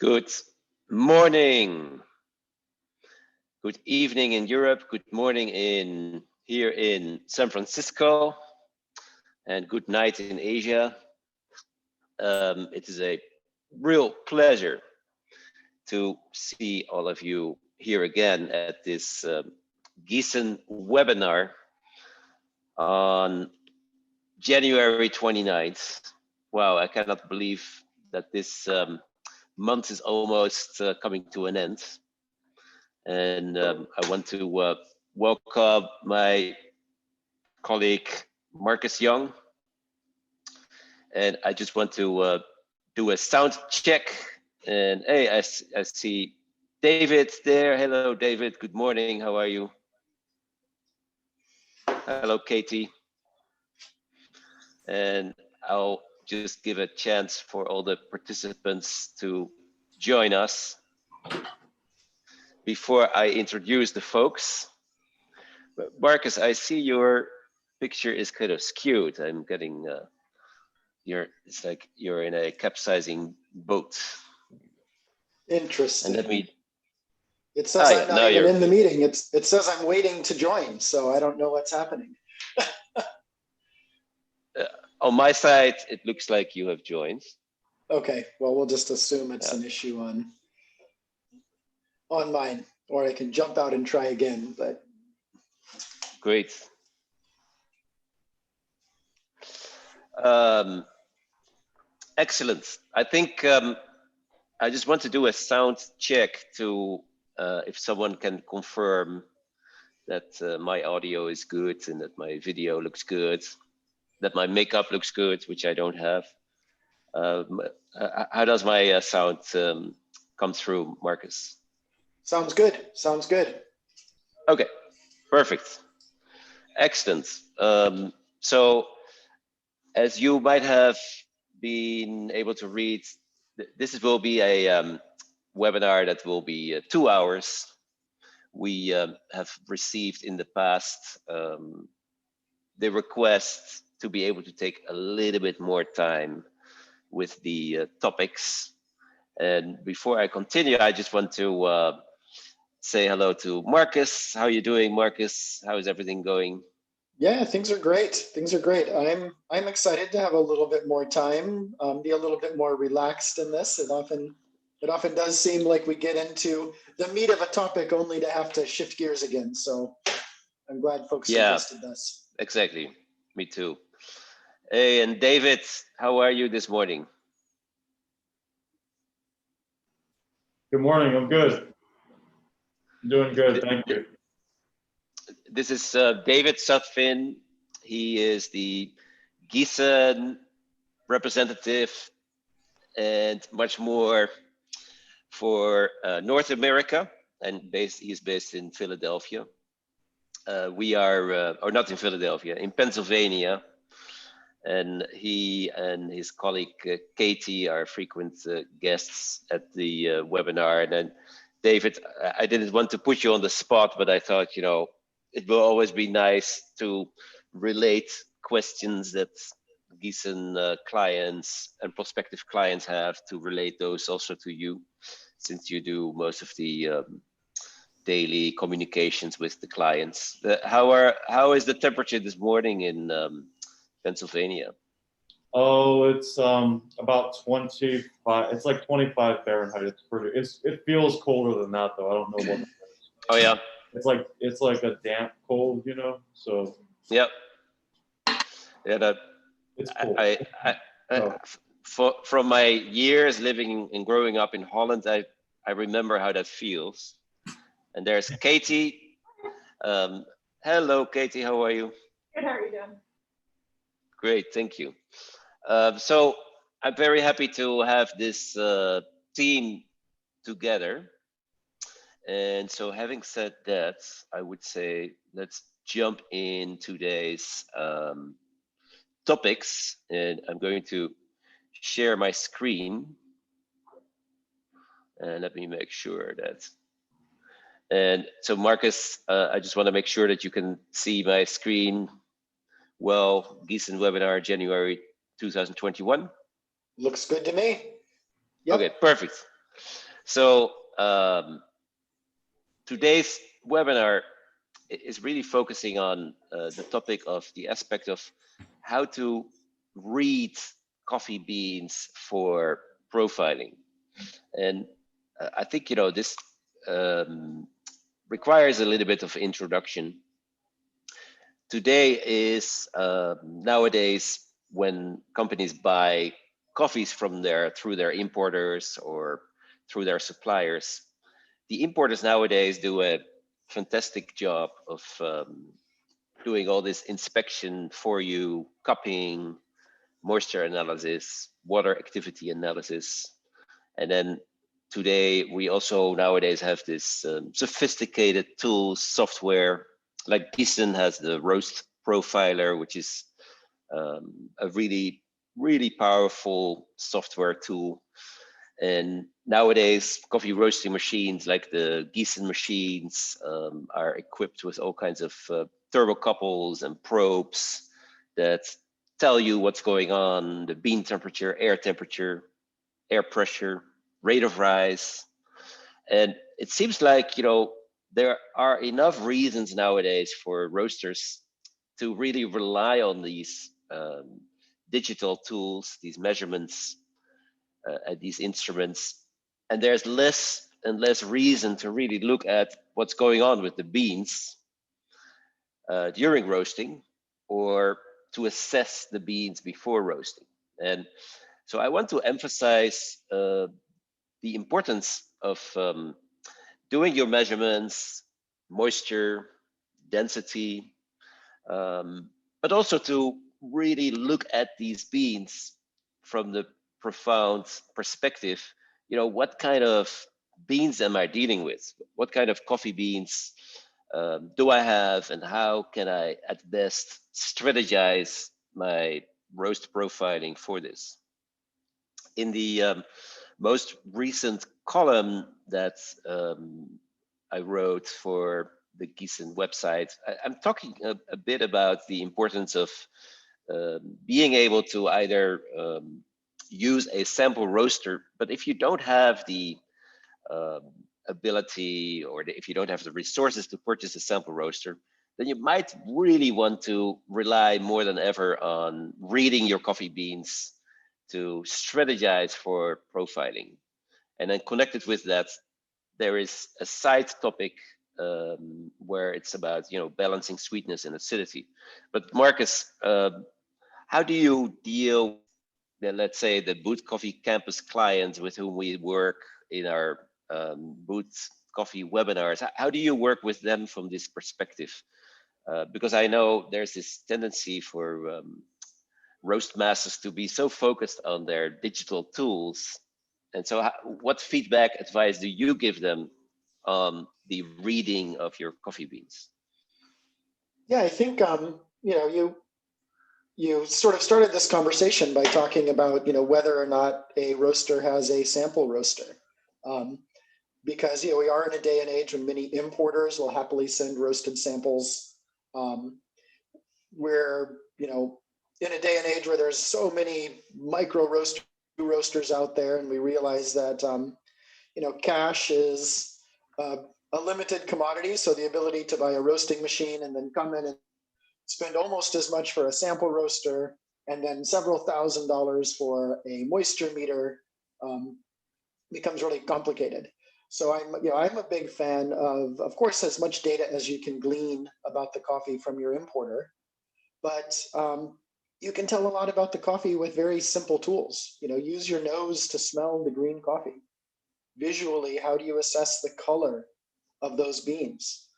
Good morning. Good evening in Europe. Good morning here in San Francisco, and good night in Asia. It is a real pleasure to see all of you here again at this Giesen Webinar on January 29th. Wow, I cannot believe that this month is almost coming to an end. And I want to welcome my colleague Marcus Young. And I just want to do a sound check. And hey, I see David there. Hello, David. Good morning. How are you? Hello, Katie. And I'll just give a chance for all the participants to join us before I introduce the folks. Marcus, I see your picture is kind of skewed. I'm getting it's like you're in a capsizing boat. Interesting. And it says I'm not even in the meeting. It says I'm waiting to join, so I don't know what's happening. On my side, it looks like you have joined. Okay, well, we'll just assume it's an issue on mine, or I can jump out and try again, but. Great. Excellent. I think I just want to do a sound check to if someone can confirm that my audio is good and that my video looks good, that my makeup looks good, which I don't have. How does my sound come through, Marcus? Sounds good. Sounds good. Okay, perfect. Excellent. So as you might have been able to read, this will be a webinar that will be 2 hours. We have received in the past the request to be able to take a little bit more time with the topics. And before I continue, I just want to say hello to Marcus. How are you doing, Marcus? How is everything going? Yeah, things are great. Things are great. I'm excited to have a little bit more time, be a little bit more relaxed in this. It often does seem like we get into the meat of a topic only to have to shift gears again. So I'm glad folks suggested this. Exactly. Me too. Hey, and David, how are you this morning? Good morning. I'm good. I'm doing good. Thank you. This is David Sutfin. He is the Giesen representative and much more for North America, and he's based in Philadelphia. We are, or not in Philadelphia, in Pennsylvania. And he and his colleague Katie are frequent guests at the webinar. And then David, I didn't want to put you on the spot, but I thought, you know, it will always be nice to relate questions that Giesen clients and prospective clients have, to relate those also to you, since you do most of the daily communications with the clients. How is the temperature this morning in Pennsylvania? Oh, it's about 25. It's like 25 Fahrenheit. It feels colder than that though. I don't know what it is. Oh yeah. It's like a damp cold, you know. So. Yep. Yeah, it's cool. From my years living and growing up in Holland, I remember how that feels. And there's Katie. Hello, Katie. How are you? Good. How are you doing? Great, thank you. So I'm very happy to have this team together. And so having said that, I would say let's jump in today's topics. And I'm going to share my screen. And let me make sure that. And so Marcus, I just want to make sure that you can see my screen. Well, Giesen Webinar, January 2021. Looks good to me. Yep. Okay, perfect. So today's webinar is really focusing on the topic of the aspect of how to read coffee beans for profiling. And I think, you know, this requires a little bit of introduction. Today is nowadays when companies buy coffees from through their importers or through their suppliers, the importers nowadays do a fantastic job of doing all this inspection for you, cupping, moisture analysis, water activity analysis. And then today, we also nowadays have this sophisticated tools, software, like Giesen has the roast profiler, which is a really, really powerful software tool. And nowadays, coffee roasting machines like the Giesen machines are equipped with all kinds of thermocouples and probes that tell you what's going on, the bean temperature, air pressure, rate of rise. And it seems like, you know, there are enough reasons nowadays for roasters to really rely on these digital tools, these measurements, these instruments, and there's less and less reason to really look at what's going on with the beans during roasting, or to assess the beans before roasting. And so I want to emphasize the importance of doing your measurements, moisture, density, but also to really look at these beans from the profound perspective. You know, what kind of beans am I dealing with? What kind of coffee beans do I have, and how can I at best strategize my roast profiling for this? In the most recent column that I wrote for the Giesen website, I'm talking a bit about the importance of being able to either use a sample roaster, but if you don't have the ability, or if you don't have the resources to purchase a sample roaster, then you might really want to rely more than ever on reading your coffee beans to strategize for profiling. And then connected with that, there is a side topic where it's about, you know, balancing sweetness and acidity. But Marcus, how do you deal, let's say, the Boot Coffee campus clients with whom we work in our Boot Coffee webinars? How do you work with them from this perspective? Because I know there's this tendency for roast masters to be so focused on their digital tools. And so what feedback, advice do you give them on the reading of your coffee beans? Yeah, I think you know, you sort of started this conversation by talking about, you know, whether or not a roaster has a sample roaster, because, you know, we are in a day and age when many importers will happily send roasted samples. We're, you know, in a day and age where there's so many micro roasters out there, and we realize that you know, cash is a limited commodity. So the ability to buy a roasting machine and then come in and spend almost as much for a sample roaster, and then several $1,000s for a moisture meter becomes really complicated. So I'm a big fan of course, as much data as you can glean about the coffee from your importer, but you can tell a lot about the coffee with very simple tools. You know, use your nose to smell the green coffee. Visually, how do you assess the color of those beans?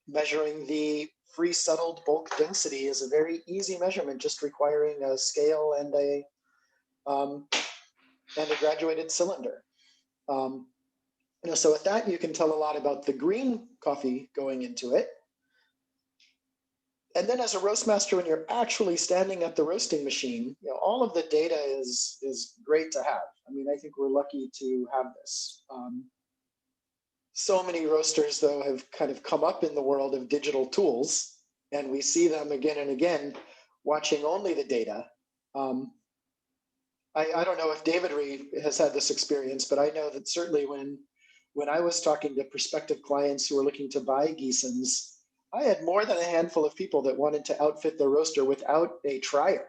Measuring the free settled bulk density is a very easy measurement, just requiring a scale and a graduated cylinder. You know, so with that, you can tell a lot about the green coffee going into it. And then as a roast master, when you're actually standing at the roasting machine, you know, all of the data is great to have. I mean, I think we're lucky to have this. So many roasters, though, have kind of come up in the world of digital tools, and we see them again and again watching only the data. I don't know if David has had this experience, but I know that certainly when I was talking to prospective clients who were looking to buy Giesens, I had more than a handful of people that wanted to outfit the roaster without a trier.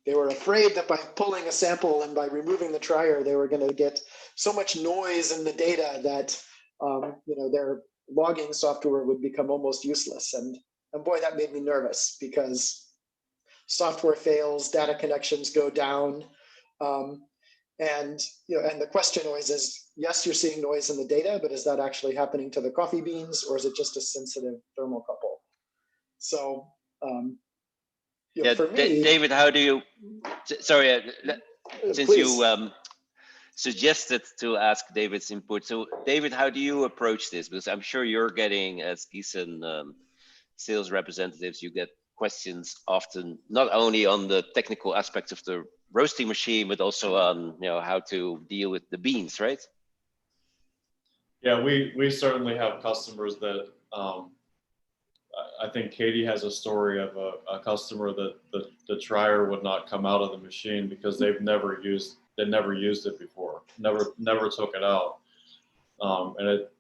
They were afraid that by pulling a sample and by removing the trier, they were going to get so much noise in the data that their logging software would become almost useless. And boy, that made me nervous because software fails, data connections go down, and the question always is, yes, you're seeing noise in the data, but is that actually happening to the coffee beans, or is it just a sensitive thermocouple? So for me, David, how do you? Sorry, since please. you suggested to ask David's input. So, David, how do you approach this? Because I'm sure you're getting, as Giesen sales representatives, you get questions often, not only on the technical aspects of the roasting machine, but also on how to deal with the beans, right? Yeah, we certainly have customers that I think Katie has a story of a customer that the trier would not come out of the machine because they never used it before, never took it out, and it,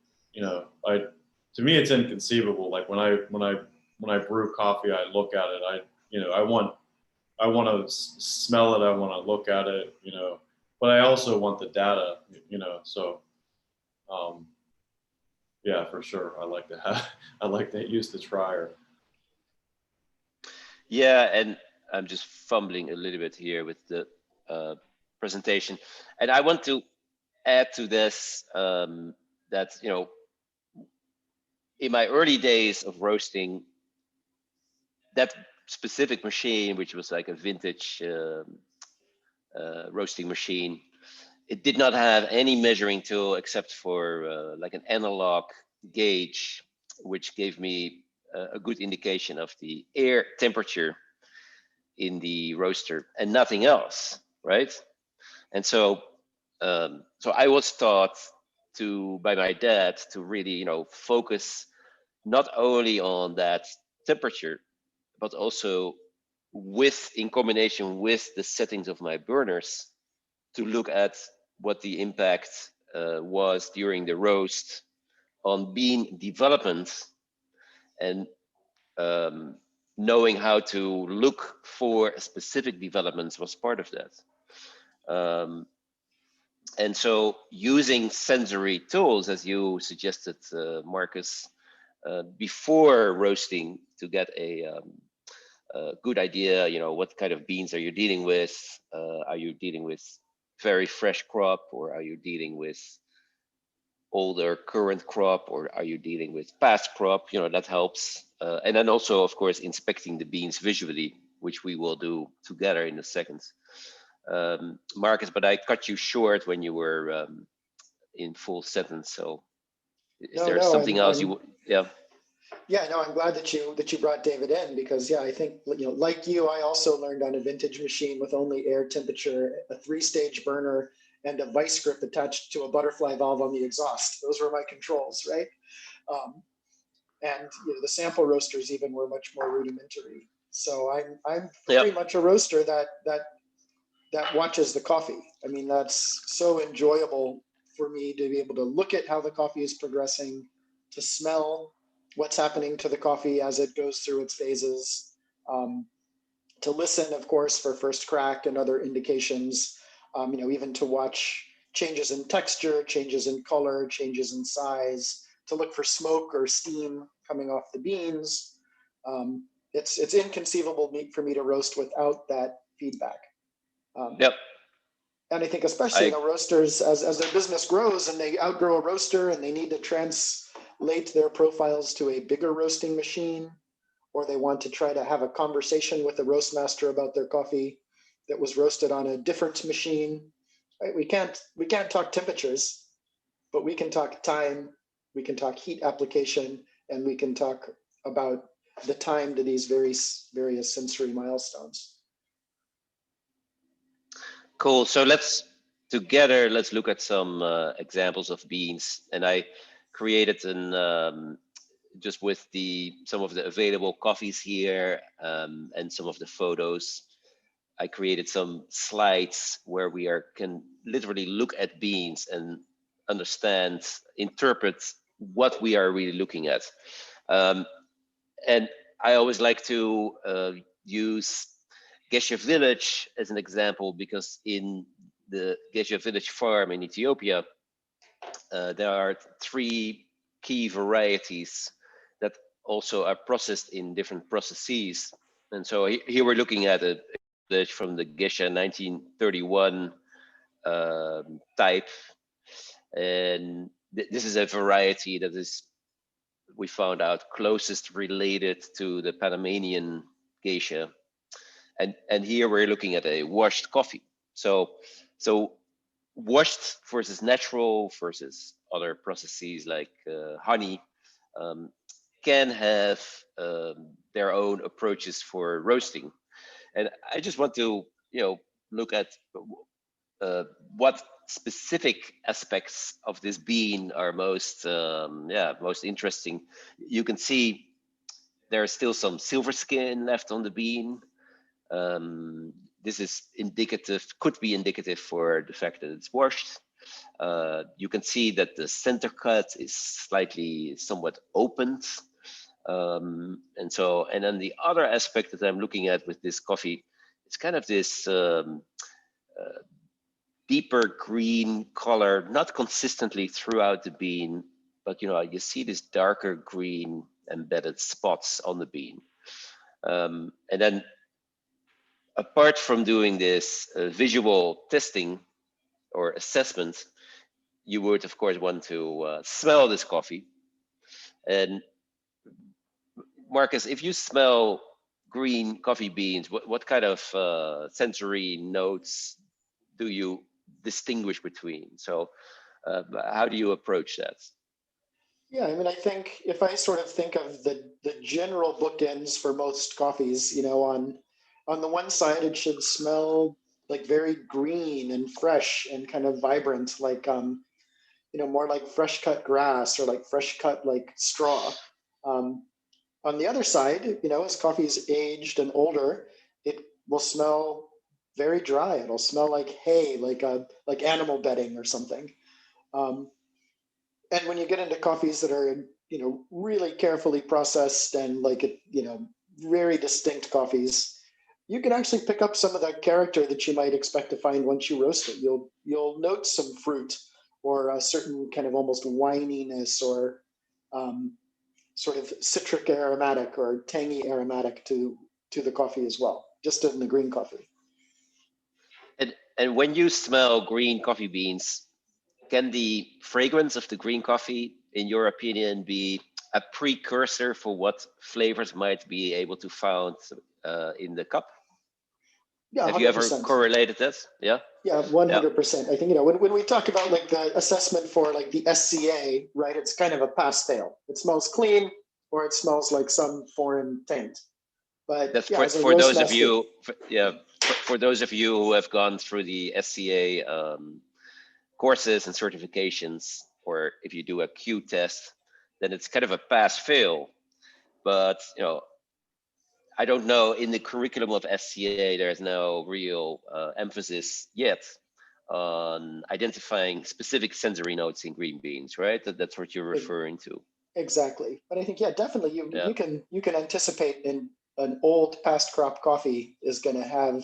to me it's inconceivable. Like when I brew coffee, I look at it, I want to smell it, I want to look at it, but I also want the data, so. Yeah, for sure. I like to use the trier. Yeah, and I'm just fumbling a little bit here with the presentation, and I want to add to this that in my early days of roasting, that specific machine, which was like a vintage roasting machine, it did not have any measuring tool except for like an analog gauge, which gave me a good indication of the air temperature in the roaster and nothing else, right? And so I was taught by my dad to really focus not only on that temperature, but also in combination with the settings of my burners, to look at what the impact was during the roast on bean development, and knowing how to look for specific developments was part of that. And so using sensory tools, as you suggested, Marcus, before roasting to get a good idea, what kind of beans are you dealing with? Are you dealing with very fresh crop, or are you dealing with older current crop, or are you dealing with past crop? That helps. And then also, of course, inspecting the beans visually, which we will do together in a second. Marcus, but I cut you short when you were in full sentence. So is there something else you? Yeah. Yeah, no, I'm glad that you brought David in, because I think like you, I also learned on a vintage machine with only air temperature, a 3-stage burner, and a vice grip attached to a butterfly valve on the exhaust. Those were my controls, right? And the sample roasters even were much more rudimentary. So I'm pretty much a roaster that watches the coffee. I mean, that's so enjoyable for me to be able to look at how the coffee is progressing, to smell what's happening to the coffee as it goes through its phases, to listen, of course, for first crack and other indications, even to watch changes in texture, changes in color, changes in size, to look for smoke or steam coming off the beans. It's inconceivable for me to roast without that feedback. Yep. And I think especially roasters, as their business grows and they outgrow a roaster and they need to translate their profiles to a bigger roasting machine, or they want to try to have a conversation with the roast master about their coffee that was roasted on a different machine. Right? We can't talk temperatures, but we can talk time, we can talk heat application, and we can talk about the time to these various sensory milestones. Cool. So let's look at some examples of beans, and I created just with some of the available coffees here and some of the photos. I created some slides where we can literally look at beans and understand, interpret what we are really looking at. And I always like to use Geshe village as an example, because in the Geshe village farm in Ethiopia, there are 3 key varieties that also are processed in different processes. And so here we're looking at a village from the Geshe 1931 type. And this is a variety that is, we found out, closest related to the Panamanian geisha. And here we're looking at a washed coffee. So washed versus natural versus other processes like honey can have their own approaches for roasting. And I just want to, look at what specific aspects of this bean are most interesting. You can see there's still some silver skin left on the bean. This is indicative, could be indicative for the fact that it's washed. You can see that the center cut is somewhat opened. And then the other aspect that I'm looking at with this coffee, it's kind of this deeper green color, not consistently throughout the bean, but you see this darker green embedded spots on the bean. And then apart from doing this visual testing or assessment, you would of course want to smell this coffee. And Marcus, if you smell green coffee beans, what kind of sensory notes do you distinguish between? So how do you approach that? Yeah, I mean, I think if I sort of think of the general bookends for most coffees, on the one side, it should smell like very green and fresh and kind of vibrant, like, more like fresh cut grass or like fresh cut like straw. On the other side, as coffee is aged and older, it will smell very dry. It'll smell like hay, like animal bedding or something. And when you get into coffees that are, really carefully processed and very distinct coffees, you can actually pick up some of that character that you might expect to find once you roast it. You'll note some fruit or a certain kind of almost wininess or sort of citric aromatic or tangy aromatic to the coffee as well, just in the green coffee. And when you smell green coffee beans, can the fragrance of the green coffee, in your opinion, be a precursor for what flavors might be able to found in the cup? Yeah, have 100%. you ever correlated that? Yeah. Yeah, 100%. I think when we talk about like the assessment for like the SCA, right? It's kind of a pass-fail. It smells clean, or it smells like some foreign taint. But that's yeah, for those of you, for those of you who have gone through the SCA courses and certifications, or if you do a Q test, then it's kind of a pass-fail. But I don't know, in the curriculum of SCA, there's no real emphasis yet on identifying specific sensory notes in green beans, right? That's what you're referring to. Exactly. But I think, yeah, definitely you can anticipate in an old past crop coffee is going to have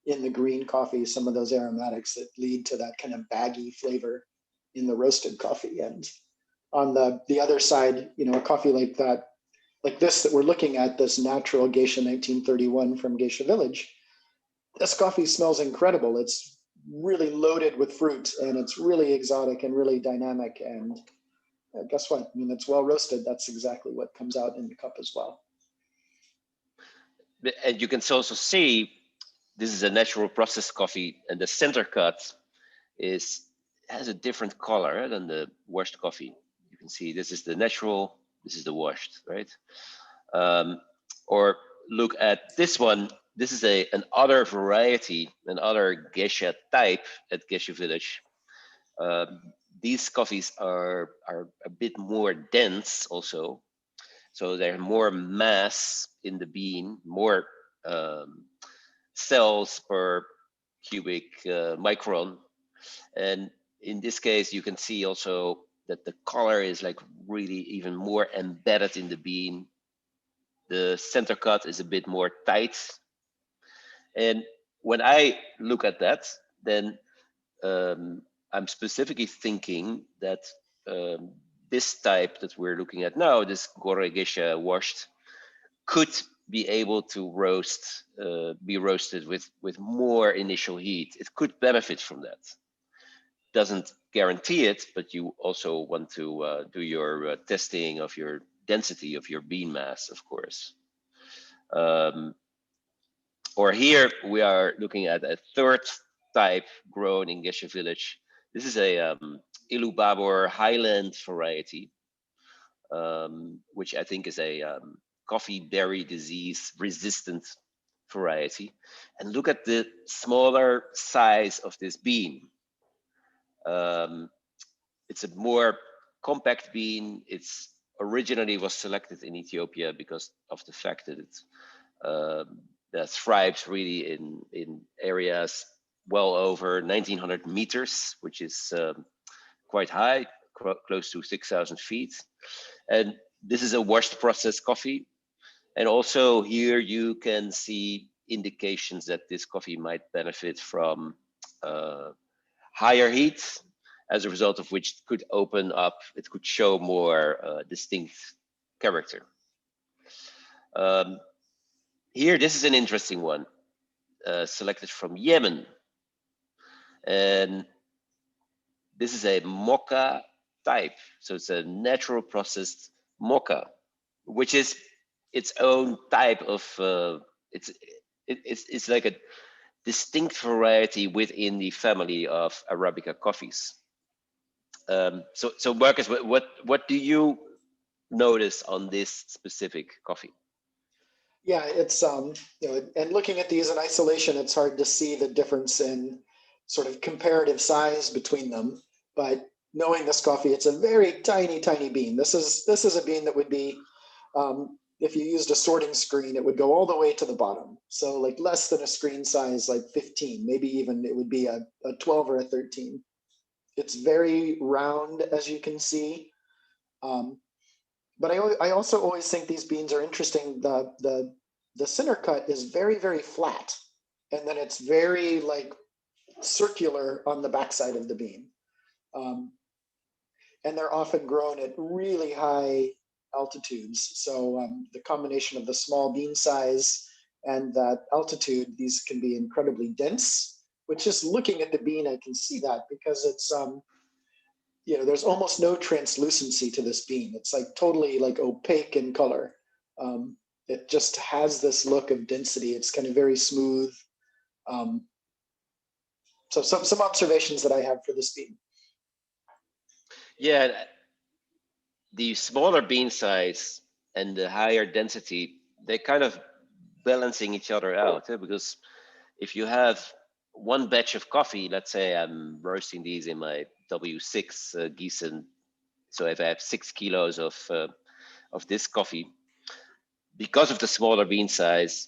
in the green coffee some of those aromatics that lead to that kind of baggy flavor in the roasted coffee. And on the other side, a coffee like that, like this that we're looking at, this natural Geisha 1931 from Geisha Village, this coffee smells incredible. It's really loaded with fruit and it's really exotic and really dynamic. And guess what? I mean, it's well roasted. That's exactly what comes out in the cup as well. And you can also see this is a natural processed coffee, and the center cut has a different color than the washed coffee. You can see this is the natural, this is the washed, right? Or look at this one. This is an other variety, an other geisha type at Geisha Village. These coffees are a bit more dense also. So there's more mass in the bean, more cells per cubic micron. And in this case, you can see also that the color is like really even more embedded in the bean. The center cut is a bit more tight. And when I look at that, then I'm specifically thinking that this type that we're looking at now, this Gore Geisha washed, could be able to roast, be roasted with more initial heat. It could benefit from that. Doesn't guarantee it, but you also want to do your testing of your density of your bean mass, of course. Or here we are looking at a third type grown in Geshe village. This is a Ilubabor Highland variety, which I think is a coffee berry disease resistant variety. And look at the smaller size of this bean. It's a more compact bean. It's originally was selected in Ethiopia because of the fact that it that thrives really in areas well over 1900 meters, which is quite high, close to 6,000 feet. And this is a washed processed coffee. And also here you can see indications that this coffee might benefit from higher heat, as a result of which it could open up, it could show more distinct character. Here, this is an interesting one, selected from Yemen. And this is a Mocha type. So it's a natural processed Mocha, which is its own type of, it's like a distinct variety within the family of Arabica coffees. So Marcus, what do you notice on this specific coffee? Yeah, it's and looking at these in isolation, it's hard to see the difference in sort of comparative size between them. But knowing this coffee, it's a very tiny, tiny bean. This is a bean that would be, if you used a sorting screen, it would go all the way to the bottom. So like less than a screen size, like 15, maybe even it would be a 12 or a 13. It's very round, as you can see. But I also always think these beans are interesting. The center cut is very, very flat. And then it's very like circular on the backside of the bean. And they're often grown at really high altitudes. So the combination of the small bean size and that altitude, these can be incredibly dense, which just looking at the bean, I can see that because it's, there's almost no translucency to this bean. It's like totally like opaque in color. It just has this look of density. It's kind of very smooth. So some observations that I have for this bean. Yeah, the smaller bean size and the higher density, they kind of balancing each other out, because if you have one batch of coffee, let's say I'm roasting these in my W6 Giesen, so if I have 6 kilos of this coffee, because of the smaller bean size,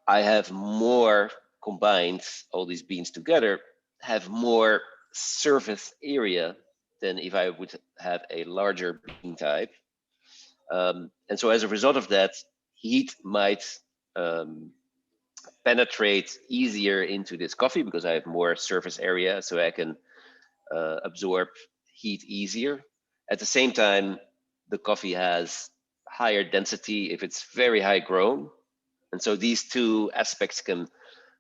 I have more combined, all these beans together, have more surface area than if I would have a larger bean type. And so as a result of that, heat might penetrate easier into this coffee because I have more surface area, so I can absorb heat easier. At the same time, the coffee has higher density if it's very high grown. And so these two aspects can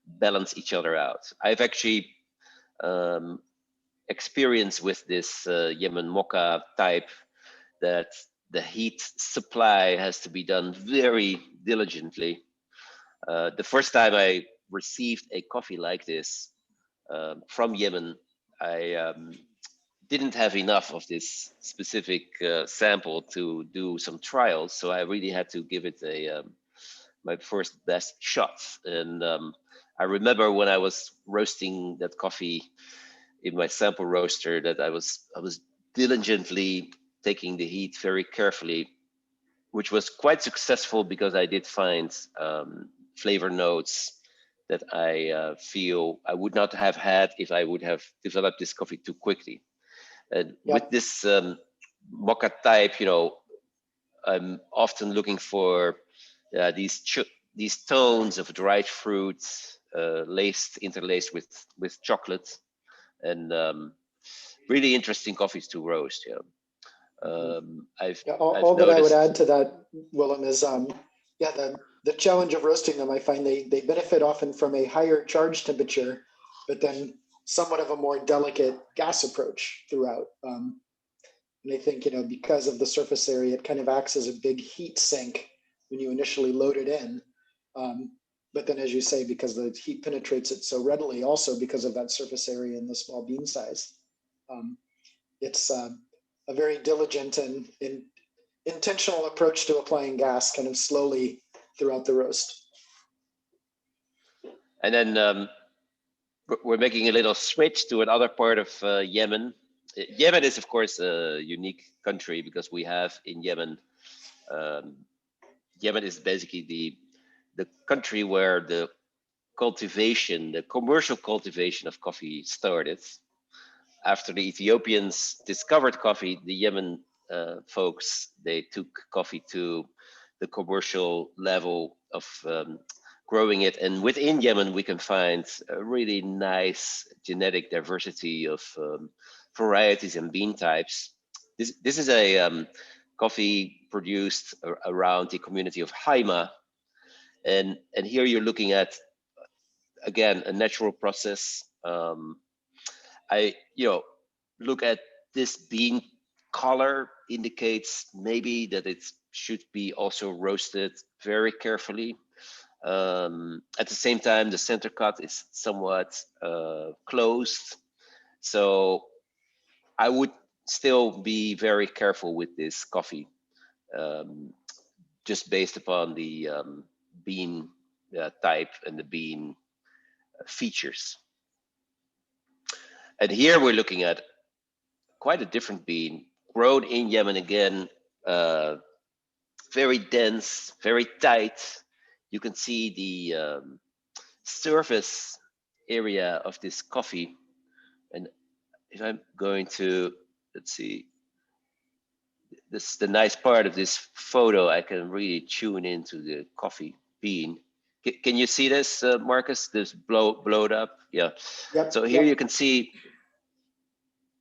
balance each other out. I've actually experienced with this Yemen Mocha type that the heat supply has to be done very diligently. The first time I received a coffee like this from Yemen, I didn't have enough of this specific sample to do some trials, so I really had to give it a my first best shot. And I remember when I was roasting that coffee in my sample roaster that I was diligently taking the heat very carefully, which was quite successful because I did find flavor notes that I feel I would not have had if I would have developed this coffee too quickly. And with this Mocha type, you know, I'm often looking for these tones of dried fruits interlaced with chocolate, and really interesting coffees to roast. I've all that I would add to that, Willem, is the challenge of roasting them. I find they benefit often from a higher charge temperature, but then somewhat of a more delicate gas approach throughout. And I think, you know, because of the surface area, it kind of acts as a big heat sink when you initially load it in. But then, as you say, because the heat penetrates it so readily, also because of that surface area and the small bean size, it's a very diligent and intentional approach to applying gas kind of slowly throughout the roast. And then we're making a little switch to another part of Yemen. Yemen is, of course, a unique country because we have in Yemen, Yemen is basically the country where the commercial cultivation of coffee started. After the Ethiopians discovered coffee, the Yemen folks, they took coffee to the commercial level of growing it. And within Yemen, we can find a really nice genetic diversity of varieties and bean types. This is a coffee produced around the community of Haima. And here you're looking at, again, a natural process. I look at this bean color indicates maybe that it should be also roasted very carefully. At the same time, the center cut is somewhat closed. So I would still be very careful with this coffee, just based upon the bean type and the bean features. And here we're looking at quite a different bean, grown in Yemen again, very dense, very tight. You can see the surface area of this coffee. And if I'm going to, let's see, this is the nice part of this photo. I can really tune into the coffee bean. Can you see this, Marcus? This blowed up? Yeah. Yep, so here you can see.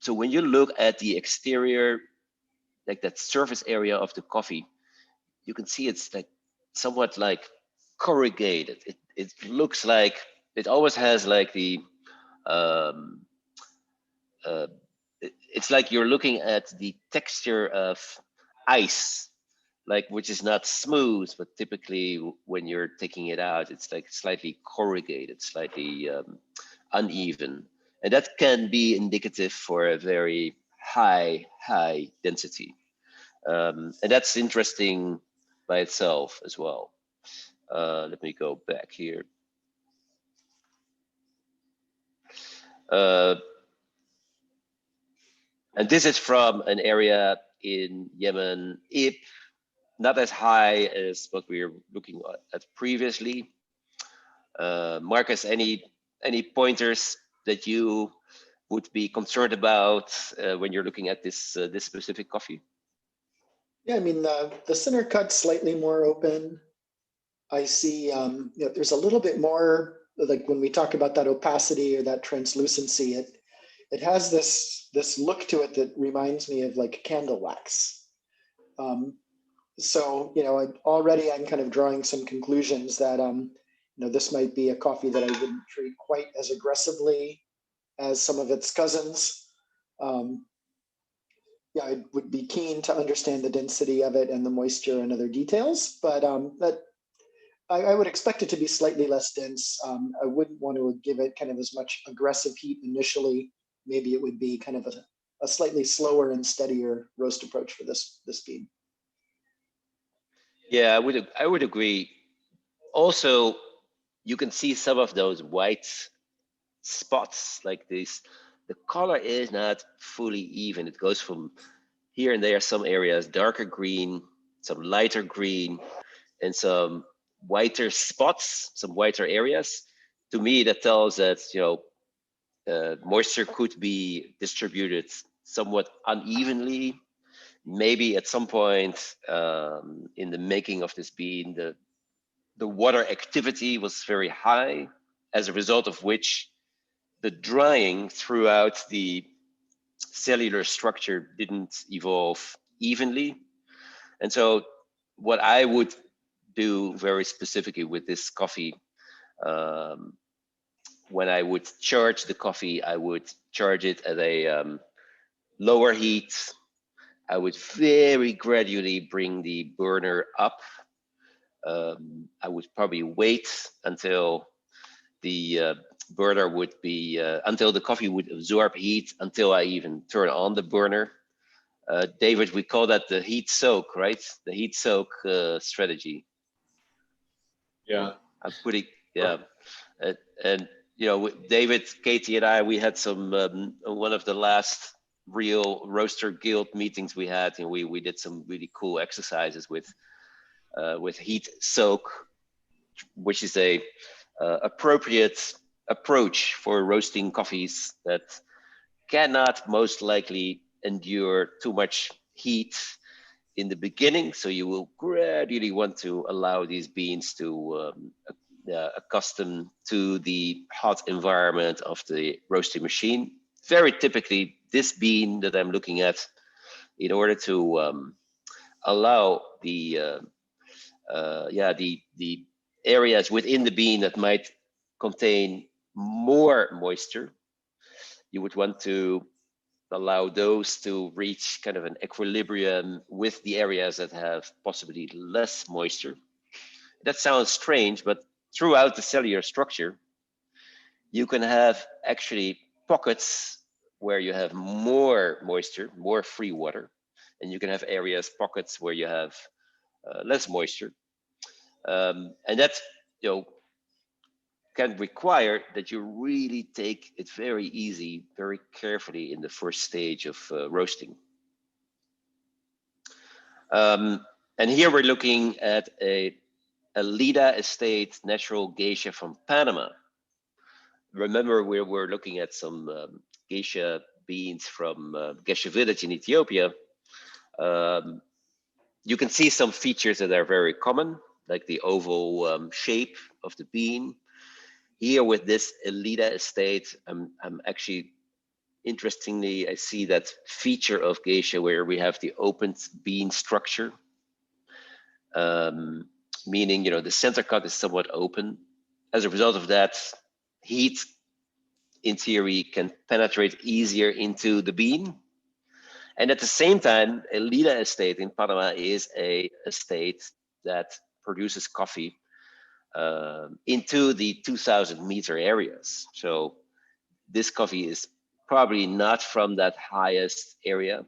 So when you look at the exterior, like that surface area of the coffee, you can see it's like somewhat like corrugated. It looks like it always has like the it's like you're looking at the texture of ice, like, which is not smooth, but typically when you're taking it out, it's like slightly corrugated, slightly uneven. And that can be indicative for a very high density. And that's interesting by itself as well. Let me go back here. And this is from an area in Yemen, Ib, not as high as what we were looking at previously. Marcus, any pointers that you would be concerned about when you're looking at this this specific coffee? Yeah, I mean, the center cut's slightly more open. I see there's a little bit more, like when we talk about that opacity or that translucency, it has this look to it that reminds me of like candle wax. So, you know, already I'm kind of drawing some conclusions that, you know, this might be a coffee that I wouldn't treat quite as aggressively as some of its cousins. Yeah, I would be keen to understand the density of it and the moisture and other details, but I would expect it to be slightly less dense. I wouldn't want to give it kind of as much aggressive heat initially. Maybe it would be kind of a slightly slower and steadier roast approach for this bean. Yeah, I would agree. Also, you can see some of those white spots like this. The color is not fully even. It goes from here and there, some areas darker green, some lighter green, and some whiter spots, some whiter areas. to me, that tells that, moisture could be distributed somewhat unevenly. Maybe at some point in the making of this bean, the water activity was very high, as a result of which the drying throughout the cellular structure didn't evolve evenly. And so what I would do very specifically with this coffee, when I would charge the coffee, I would charge it at a lower heat. I would very gradually bring the burner up. I would probably wait until the burner would be, until the coffee would absorb heat, until I even turn on the burner. David, we call that the heat soak, right? The heat soak strategy. Yeah. I'm putting, yeah. And David, Katie, and I, we had some one of the last real Roaster Guild meetings we had, and we did some really cool exercises with heat soak, which is a appropriate approach for roasting coffees that cannot most likely endure too much heat in the beginning. So you will gradually want to allow these beans to accustom to the hot environment of the roasting machine. Very typically, this bean that I'm looking at, in order to allow the areas within the bean that might contain more moisture, you would want to allow those to reach kind of an equilibrium with the areas that have possibly less moisture. That sounds strange, but throughout the cellular structure, you can have actually pockets where you have more moisture, more free water, and you can have pockets where you have less moisture. And that can require that you really take it very easy, very carefully in the first stage of roasting. And here we're looking at a Lida Estate natural geisha from Panama. Remember, we're looking at some geisha beans from Geisha Village in Ethiopia. You can see some features that are very common, like the oval shape of the bean. Here with this Lida Estate, I'm actually, interestingly, I see that feature of geisha where we have the opened bean structure, meaning the center cut is somewhat open. As a result of that, heat in theory can penetrate easier into the bean. And at the same time, a Lida Estate in Panama is a estate that produces coffee into the 2,000 meter areas. So this coffee is probably not from that highest area,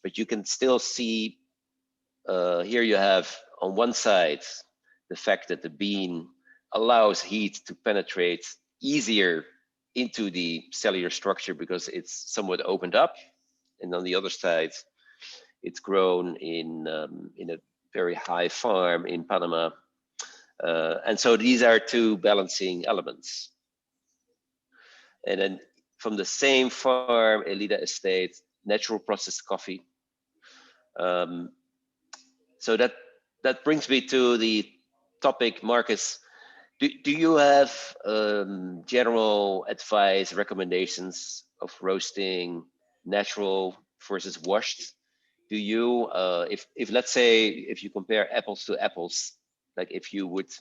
but you can still see here you have on one side the fact that the bean allows heat to penetrate easier into the cellular structure because it's somewhat opened up, and on the other side it's grown in a very high farm in Panama, and so these are two balancing elements. And then from the same farm, Lida Estate, natural processed coffee. So that brings me to the topic, Marcus. Do you have general advice, recommendations of roasting natural versus washed? Do you, if let's say, if you compare apples to apples, like if you would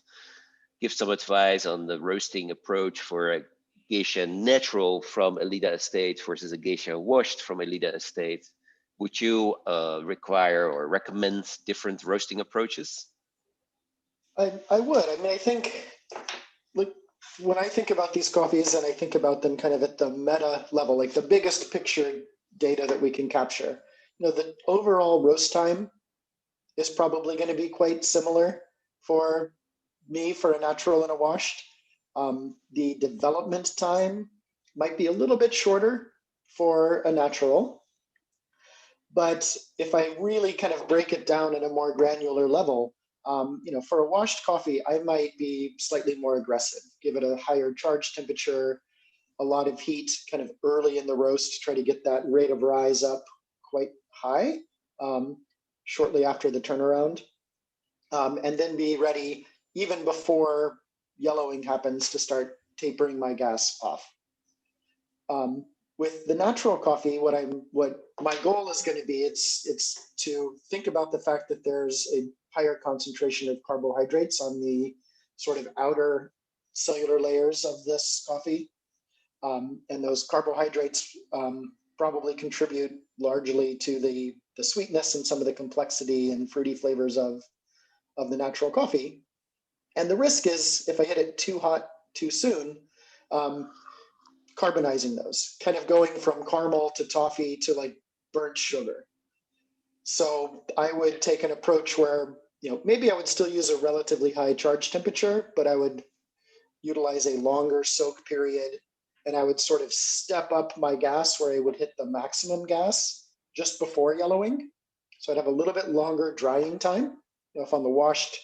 give some advice on the roasting approach for a geisha natural from a Lida Estate versus a geisha washed from a Lida Estate, would you require or recommend different roasting approaches? I would. I mean, I think, like, when I think about these coffees and I think about them kind of at the meta level, like the biggest picture data that we can capture, the overall roast time is probably going to be quite similar for me for a natural and a washed. The development time might be a little bit shorter for a natural. But if I really kind of break it down at a more granular level, For a washed coffee, I might be slightly more aggressive, give it a higher charge temperature, a lot of heat kind of early in the roast, try to get that rate of rise up quite high shortly after the turnaround, and then be ready even before yellowing happens to start tapering my gas off. With the natural coffee, what my goal is going to be, it's to think about the fact that there's a higher concentration of carbohydrates on the sort of outer cellular layers of this coffee. And those carbohydrates probably contribute largely to the sweetness and some of the complexity and fruity flavors of the natural coffee. And the risk is, if I hit it too hot too soon, carbonizing those, kind of going from caramel to toffee to like burnt sugar. So I would take an approach where, maybe I would still use a relatively high charge temperature, but I would utilize a longer soak period, and I would sort of step up my gas where I would hit the maximum gas just before yellowing. So I'd have a little bit longer drying time. If on the washed,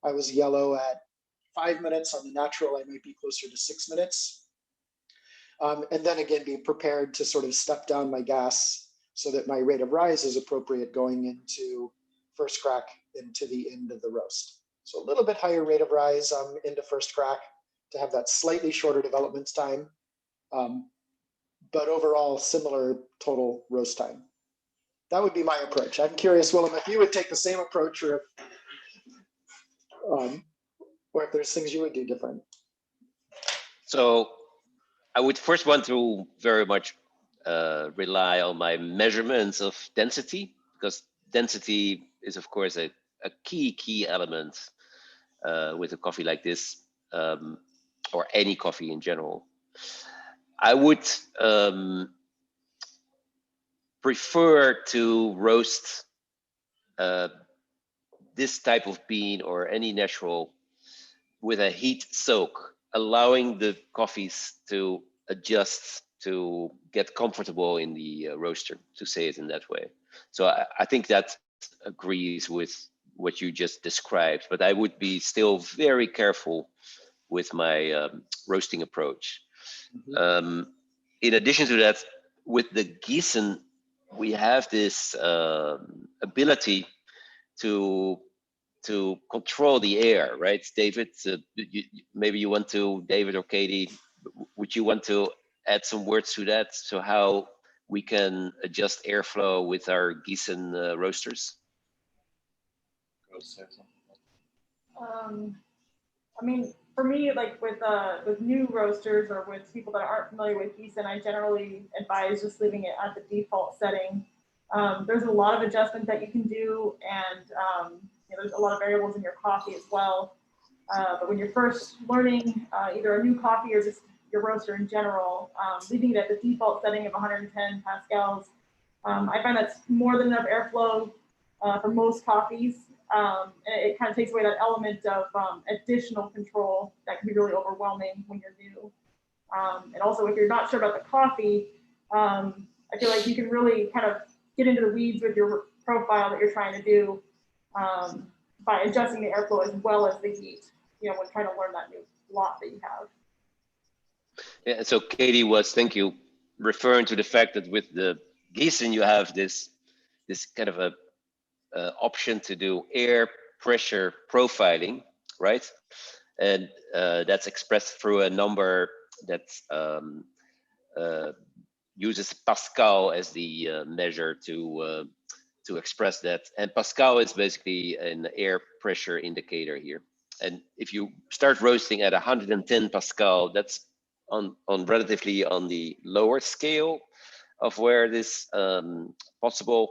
I was yellow at 5 minutes, on the natural, I might be closer to 6 minutes. And then again, be prepared to sort of step down my gas so that my rate of rise is appropriate going into first crack into the end of the roast. So a little bit higher rate of rise into first crack to have that slightly shorter development time, but overall similar total roast time. That would be my approach. I'm curious, Willem, if you would take the same approach, or if there's things you would do different. So I would first want to very much rely on my measurements of density, because density is, of course, a key element with a coffee like this, or any coffee in general. I would prefer to roast this type of bean or any natural with a heat soak, allowing the coffees to adjust, to get comfortable in the roaster, to say it in that way. So I think that agrees with what you just described, but I would be still very careful with my roasting approach. Mm-hmm. In addition to that, with the Giesen, we have this ability to control the air, right, David? Maybe you want to, David or Katie, would you want to add some words to that? So how we can adjust airflow with our Giesen roasters? I mean, for me, like with new roasters or with people that aren't familiar with Giesen, I generally advise just leaving it at the default setting. There's a lot of adjustments that you can do, and there's a lot of variables in your coffee as well. But when you're first learning either a new coffee or just your roaster in general, leaving it at the default setting of 110 pascals, I find that's more than enough airflow for most coffees. And it kind of takes away that element of additional control that can be really overwhelming when you're new. And also, if you're not sure about the coffee, I feel like you can really kind of get into the weeds with your profile that you're trying to do by adjusting the airflow as well as the heat, when trying to learn that new lot that you have. Yeah, so Katie was, thank you, referring to the fact that with the Giesen, you have this kind of a option to do air pressure profiling, right? And that's expressed through a number that uses Pascal as the measure to express that. And Pascal is basically an air pressure indicator here. And if you start roasting at 110 Pascal, that's on relatively on the lower scale of where it is possible.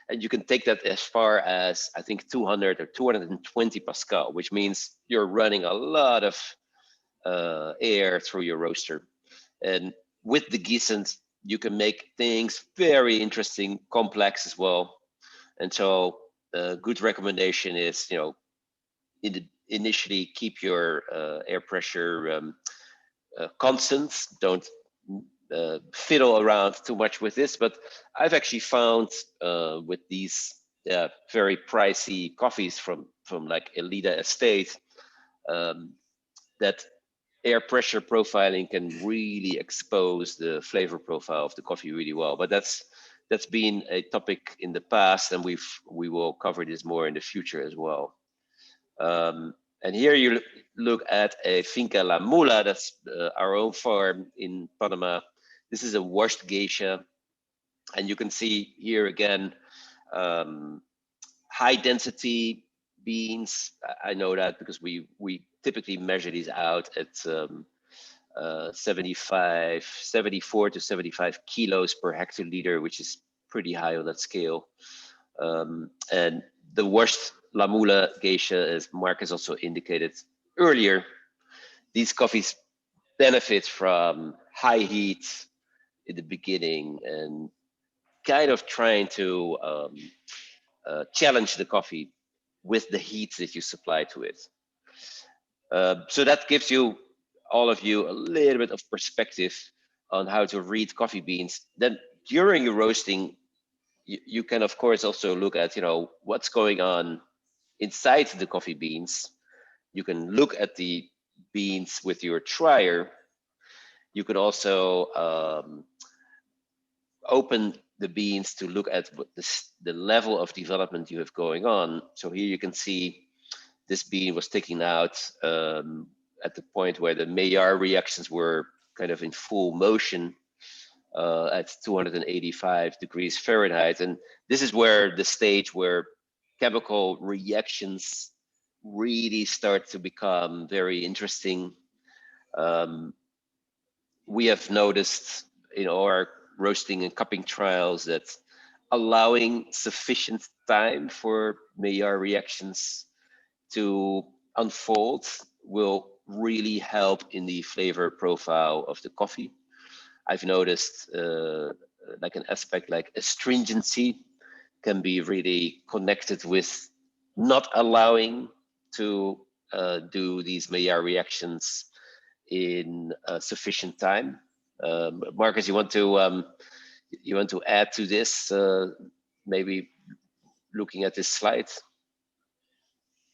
And you can take that as far as, I think, 200 or 220 Pascal, which means you're running a lot of air through your roaster. And with the Giesen, you can make things very interesting, complex as well. And so a good recommendation is, initially keep your air pressure constant. Don't fiddle around too much with this, but I've actually found with these very pricey coffees from like Elida Estate, that air pressure profiling can really expose the flavor profile of the coffee really well. But that's been a topic in the past, and we will cover this more in the future as well. And here you look at a Finca La Mula, that's our own farm in Panama. This is a washed geisha, and you can see here again, high density beans. I know that because we typically measure these out at 74 to 75 kilos per hectoliter, which is pretty high on that scale. And the washed La Mula geisha, as Mark has also indicated earlier, these coffees benefit from high heat in the beginning and kind of trying to challenge the coffee with the heat that you supply to it. So that gives you, all of you, a little bit of perspective on how to read coffee beans. Then during your roasting, you can of course also look at, what's going on inside the coffee beans. You can look at the beans with your trier. You could also open the beans to look at what the level of development you have going on. So here you can see this bean was taken out at the point where the Maillard reactions were kind of in full motion at 285 degrees Fahrenheit. And this is where the stage where chemical reactions really start to become very interesting. We have noticed in our roasting and cupping trials that allowing sufficient time for Maillard reactions to unfold will really help in the flavor profile of the coffee. I've noticed like an aspect like astringency can be really connected with not allowing to do these Maillard reactions in sufficient time. Marcus, you want to add to this? Maybe looking at this slide.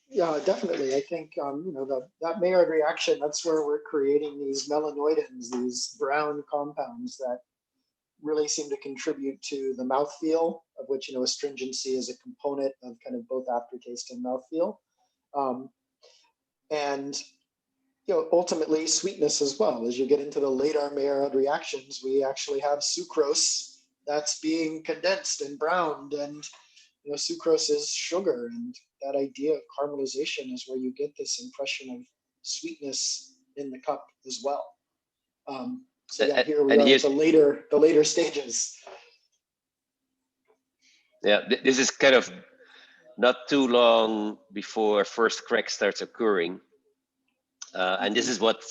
Yeah, definitely. I think that Maillard reaction, that's where we're creating these melanoidins, these brown compounds that really seem to contribute to the mouthfeel, of which astringency is a component of kind of both aftertaste and mouthfeel, and ultimately sweetness as well. As you get into the later Maillard reactions, we actually have sucrose that's being condensed and browned, and sucrose is sugar, and that idea of caramelization is where you get this impression of sweetness in the cup as well. So yeah, here we are at the later stages. Yeah, this is kind of not too long before first crack starts occurring, and this is what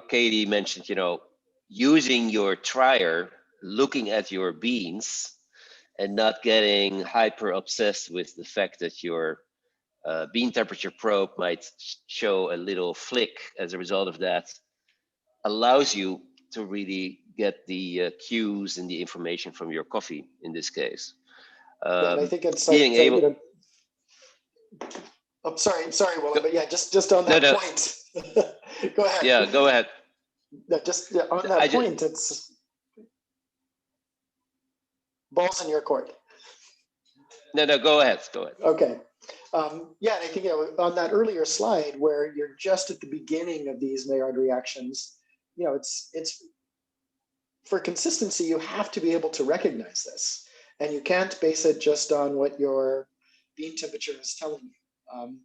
Katie mentioned. Using your trier, looking at your beans, and not getting hyper obsessed with the fact that your bean temperature probe might show a little flick as a result of that, allows you to really get the cues and the information from your coffee in this case. And I think it's being like, able. I'm sorry, Willem, but yeah, just on that point. Go ahead. Yeah, go ahead. No, just on that point, it's balls in your court. No, go ahead. Okay. Yeah, and I think on that earlier slide where you're just at the beginning of these Maillard reactions, it's for consistency, you have to be able to recognize this, and you can't base it just on what your bean temperature is telling you.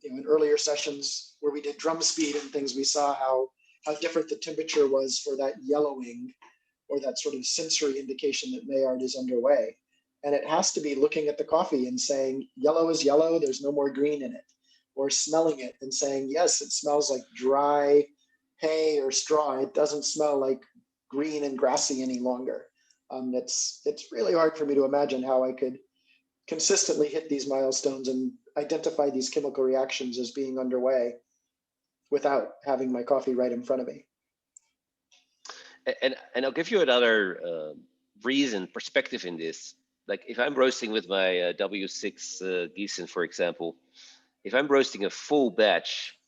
In earlier sessions where we did drum speed and things, we saw how different the temperature was for that yellowing, or that sort of sensory indication that Maillard is underway. And it has to be looking at the coffee and saying, yellow is yellow, there's no more green in it. Or smelling it and saying, yes, it smells like dry hay or straw. It doesn't smell like green and grassy any longer. It's really hard for me to imagine how I could consistently hit these milestones and identify these chemical reactions as being underway without having my coffee right in front of me. And I'll give you another perspective in this. like if I'm roasting with my W6 Giesen, for example, if I'm roasting a full batch,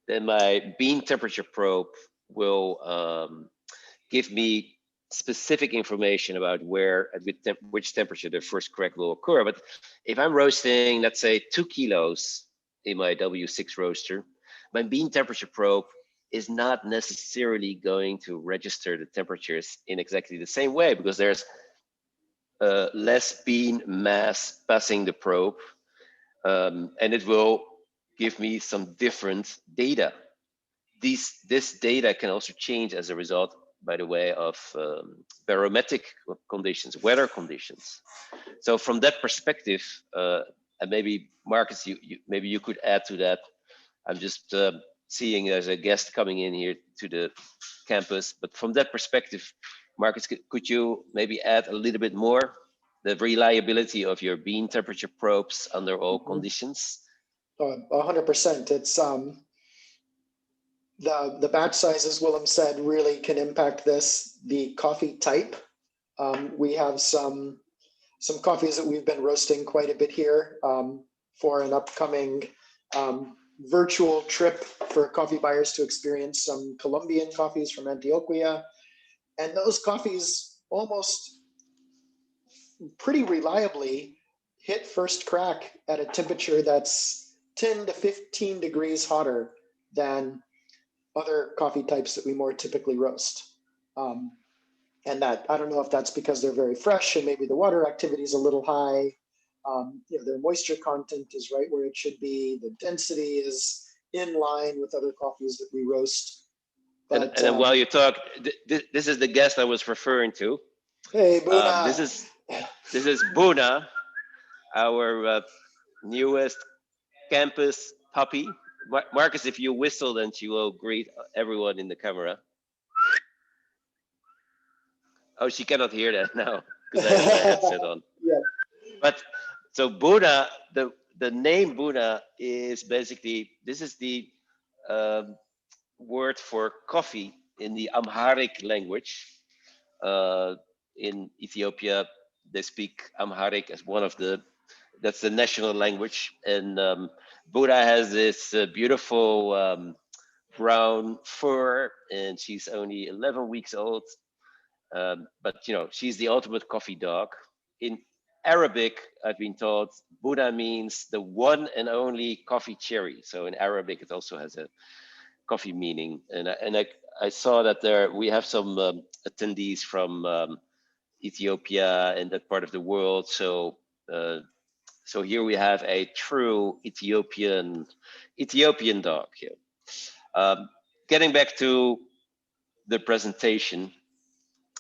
then my bean temperature probe will give me specific information about where at which temperature the first crack will occur. But if I'm roasting, let's say 2 kilos in my W6 roaster, my bean temperature probe is not necessarily going to register the temperatures in exactly the same way, because there's less bean mass passing the probe, and it will give me some different data. This data can also change as a result, by the way, of barometric conditions, weather conditions. So from that perspective, and maybe Marcus, maybe you could add to that. I'm just seeing there's a guest coming in here to the campus, but from that perspective, Marcus, could you maybe add a little bit more the reliability of your bean temperature probes under all conditions? 100%. It's the batch size, as Willem said, really can impact this. The coffee type, we have some coffees that we've been roasting quite a bit here for an upcoming virtual trip for coffee buyers to experience some Colombian coffees from Antioquia. And those coffees almost pretty reliably hit first crack at a temperature that's 10 to 15 degrees hotter than other coffee types that we more typically roast. And that, I don't know if that's because they're very fresh and maybe the water activity is a little high. Their moisture content is right where it should be. The density is in line with other coffees that we roast. But, and then while you talk, this is the guest I was referring to. Hey, Buna. This is Buna, our newest campus puppy. Marcus, if you whistle, then she will greet everyone in the camera. Oh, she cannot hear that now because I have my headset on. Yeah. But so Buna, the name Buna is basically, this is the word for coffee in the Amharic language. In Ethiopia, they speak Amharic as one of that's the national language. And Buna has this beautiful brown fur, and she's only 11 weeks old. But she's the ultimate coffee dog. In Arabic, I've been told Buna means the one and only coffee cherry. So in Arabic, it also has a coffee meaning. And I saw that we have some attendees from Ethiopia and that part of the world. So so here we have a true Ethiopian dog here. Getting back to the presentation.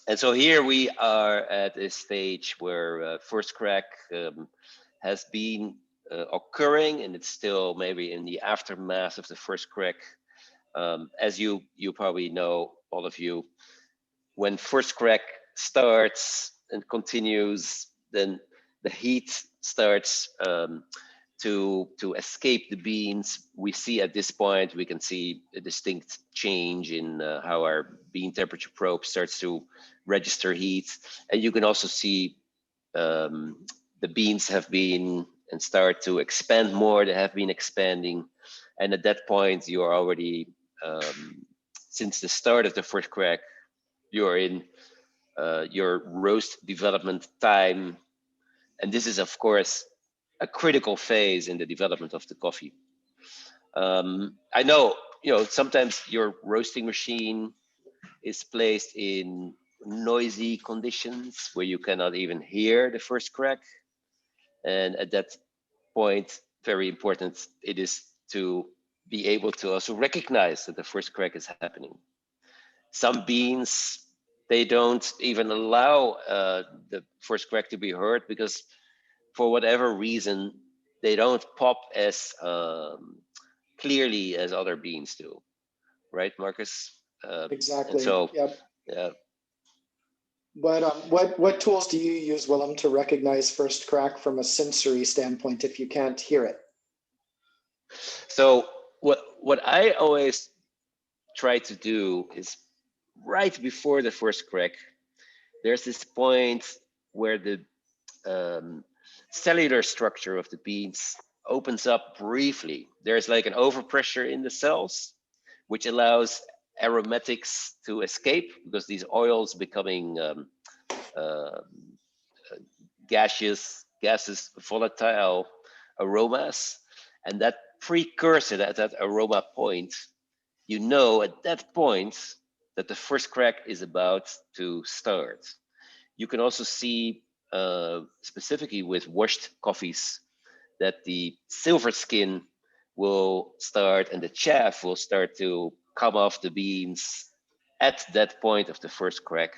And so here we are at a stage where first crack has been occurring, and it's still maybe in the aftermath of the first crack. As you probably know, all of you, when first crack starts and continues, then the heat starts to escape the beans. We see at this point, we can see a distinct change in how our bean temperature probe starts to register heat. And you can also see the beans have been and start to expand more. They have been expanding. And at that point, you are already, since the start of the first crack, you're in your roast development time. And this is, of course, a critical phase in the development of the coffee. I know, sometimes your roasting machine is placed in noisy conditions where you cannot even hear the first crack. And at that point, very important it is to be able to also recognize that the first crack is happening. Some beans, they don't even allow the first crack to be heard because for whatever reason, they don't pop as clearly as other beans do, right, Marcus? Exactly. And so, yep. Yeah. But what tools do you use, Willem, to recognize first crack from a sensory standpoint if you can't hear it? So what I always try to do is right before the first crack, there's this point where the cellular structure of the beans opens up briefly. There's like an overpressure in the cells, which allows aromatics to escape because these oils becoming gases, volatile aromas, and that precursor, that aroma point, you know at that point that the first crack is about to start. You can also see specifically with washed coffees that the silver skin will start and the chaff will start to come off the beans at that point of the first crack.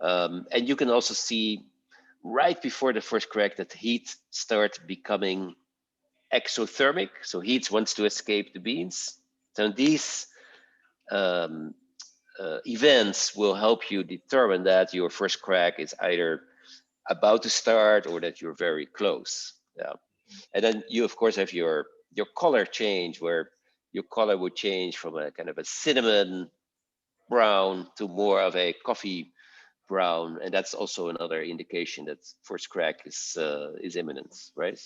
And you can also see right before the first crack that heat starts becoming exothermic. So heat wants to escape the beans. So these events will help you determine that your first crack is either about to start or that you're very close. Yeah. And then you of course have your color change, where your color would change from a kind of a cinnamon brown to more of a coffee brown, and that's also another indication that first crack is imminent, right?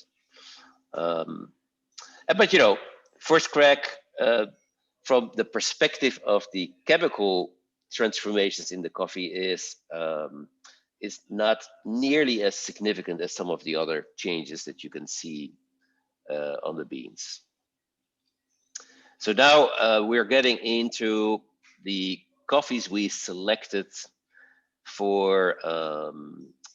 But you know, first crack from the perspective of the chemical transformations in the coffee is not nearly as significant as some of the other changes that you can see on the beans. So now we're getting into the coffees we selected for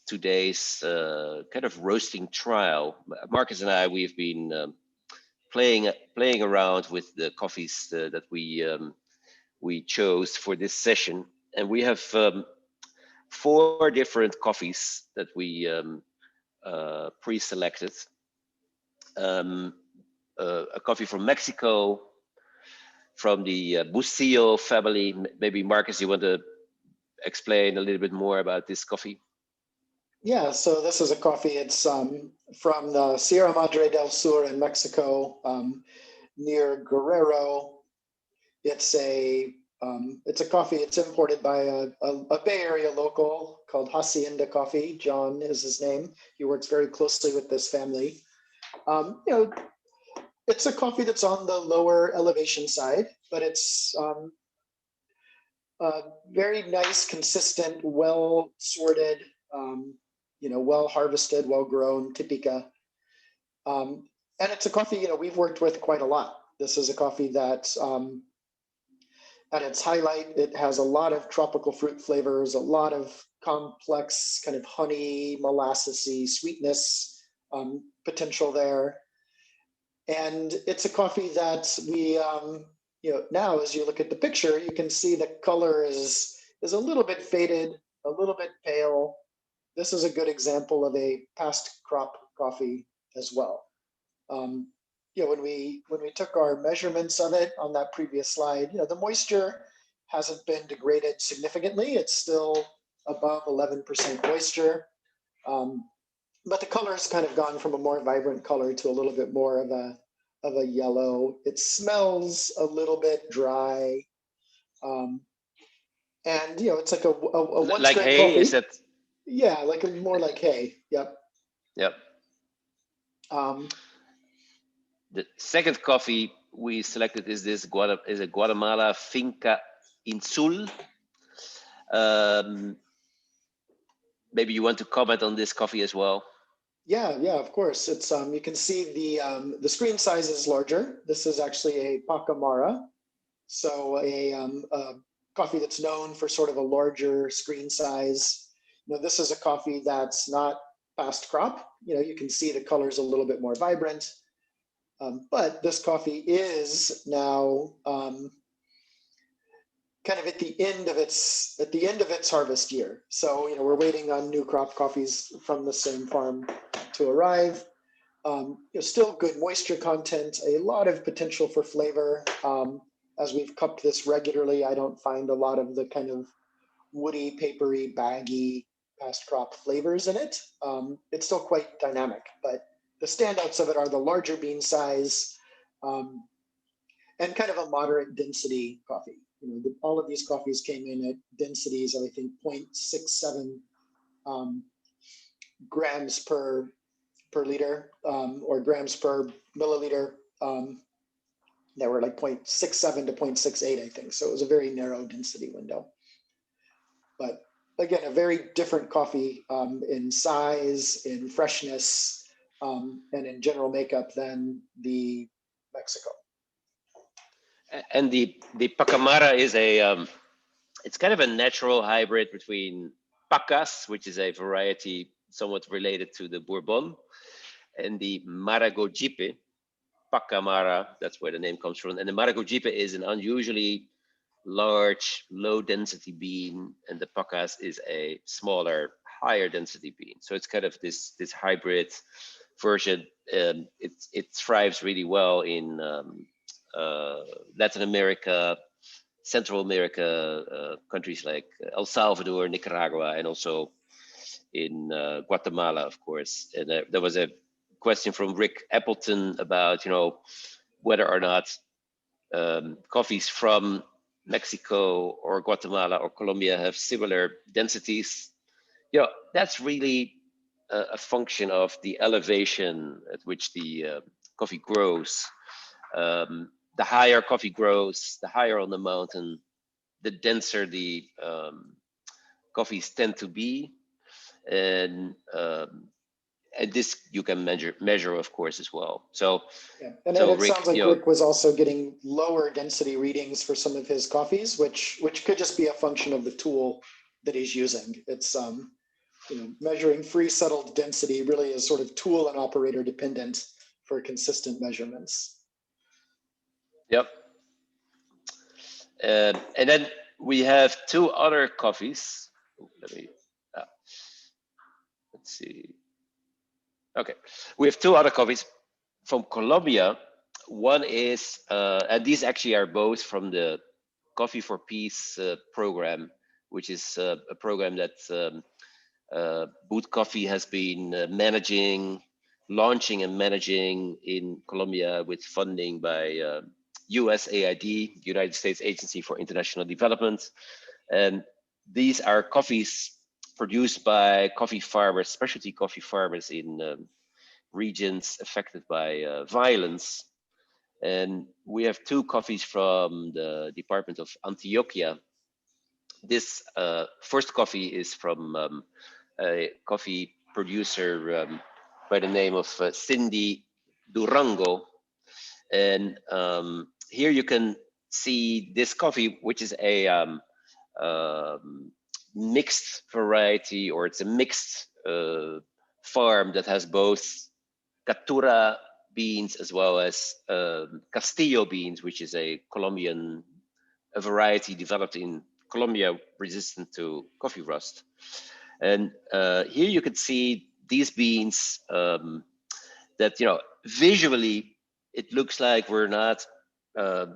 today's kind of roasting trial. Marcus and I, we've been playing around with the coffees that we chose for this session, and we have 4 different coffees that we pre-selected. A coffee from Mexico, from the Bustillo family. Maybe Marcus, you want to explain a little bit more about this coffee? Yeah, so this is a coffee. It's from the Sierra Madre del Sur in Mexico, near Guerrero. It's a coffee. It's imported by a Bay Area local called Hacienda Coffee. John is his name. He works very closely with this family. You know, it's a coffee that's on the lower elevation side, but it's very nice, consistent, well sorted, you know, well harvested, well grown Typica. And it's a coffee, you know, we've worked with quite a lot. This is a coffee that at its highlight, it has a lot of tropical fruit flavors, a lot of complex kind of honey, molassesy sweetness potential there. And it's a coffee that we, you know, now as you look at the picture, you can see the color is a little bit faded, a little bit pale. This is a good example of a past crop coffee as well. You know, when we took our measurements of it on that previous slide, you know, the moisture hasn't been degraded significantly. It's still above 11% moisture. But the color has kind of gone from a more vibrant color to a little bit more of a yellow. It smells a little bit dry. And, you know, it's like a one like hay, coffee. is that? Yeah, more like hay. Yep. Yep. The second coffee we selected is this a Guatemala Finca Insul. Maybe you want to comment on this coffee as well. Yeah, of course. It's you can see the screen size is larger. This is actually a Pacamara, so a coffee that's known for sort of a larger screen size. You know, this is a coffee that's not past crop. You know, you can see the color's a little bit more vibrant, but this coffee is now kind of at the end of its harvest year. So, you know, we're waiting on new crop coffees from the same farm to arrive. You know, still good moisture content, a lot of potential for flavor. As we've cupped this regularly, I don't find a lot of the kind of woody, papery, baggy past crop flavors in it. It's still quite dynamic, but the standouts of it are the larger bean size and kind of a moderate density coffee. You know, all of these coffees came in at densities of, I think, 0.67 grams per liter or grams per milliliter. That were like 0.67 to 0.68, I think. So it was a very narrow density window. But again, a very different coffee in size, in freshness, and in general makeup than the Mexico. And the Pacamara is it's kind of a natural hybrid between Pacas, which is a variety somewhat related to the Bourbon, and the Maragogipe, Pacamara, that's where the name comes from. And the Maragogipe is an unusually large, low density bean, and the Pacas is a smaller, higher density bean. So it's kind of this hybrid version. It thrives really well in Latin America, Central America, countries like El Salvador, Nicaragua, and also in Guatemala, of course. And there was a question from Rick Appleton about, whether or not coffees from Mexico or Guatemala or Colombia have similar densities. That's really a function of the elevation at which the coffee grows. The higher coffee grows, the higher on the mountain, the denser the coffees tend to be, and this you can measure of course as well. So yeah, and it Rick, sounds like Rick was also getting lower density readings for some of his coffees, which could just be a function of the tool that he's using. It's measuring free settled density really is sort of tool and operator dependent for consistent measurements. Yep. And then we have two other coffees. Let's see. Okay, we have two other coffees from Colombia. One is, and these actually are both from the Coffee for Peace program, which is a program that Boot Coffee has been launching and managing in Colombia with funding by USAID, United States Agency for International Development. And these are coffees produced by coffee farmers, specialty coffee farmers in regions affected by violence. And we have two coffees from the Department of Antioquia. This first coffee is from a coffee producer by the name of Cindy Durango. And here you can see this coffee, which is a mixed variety, or it's a mixed farm that has both Caturra beans as well as Castillo beans, which is a Colombian variety developed in Colombia resistant to coffee rust. And here you can see these beans that, visually, it looks like we're not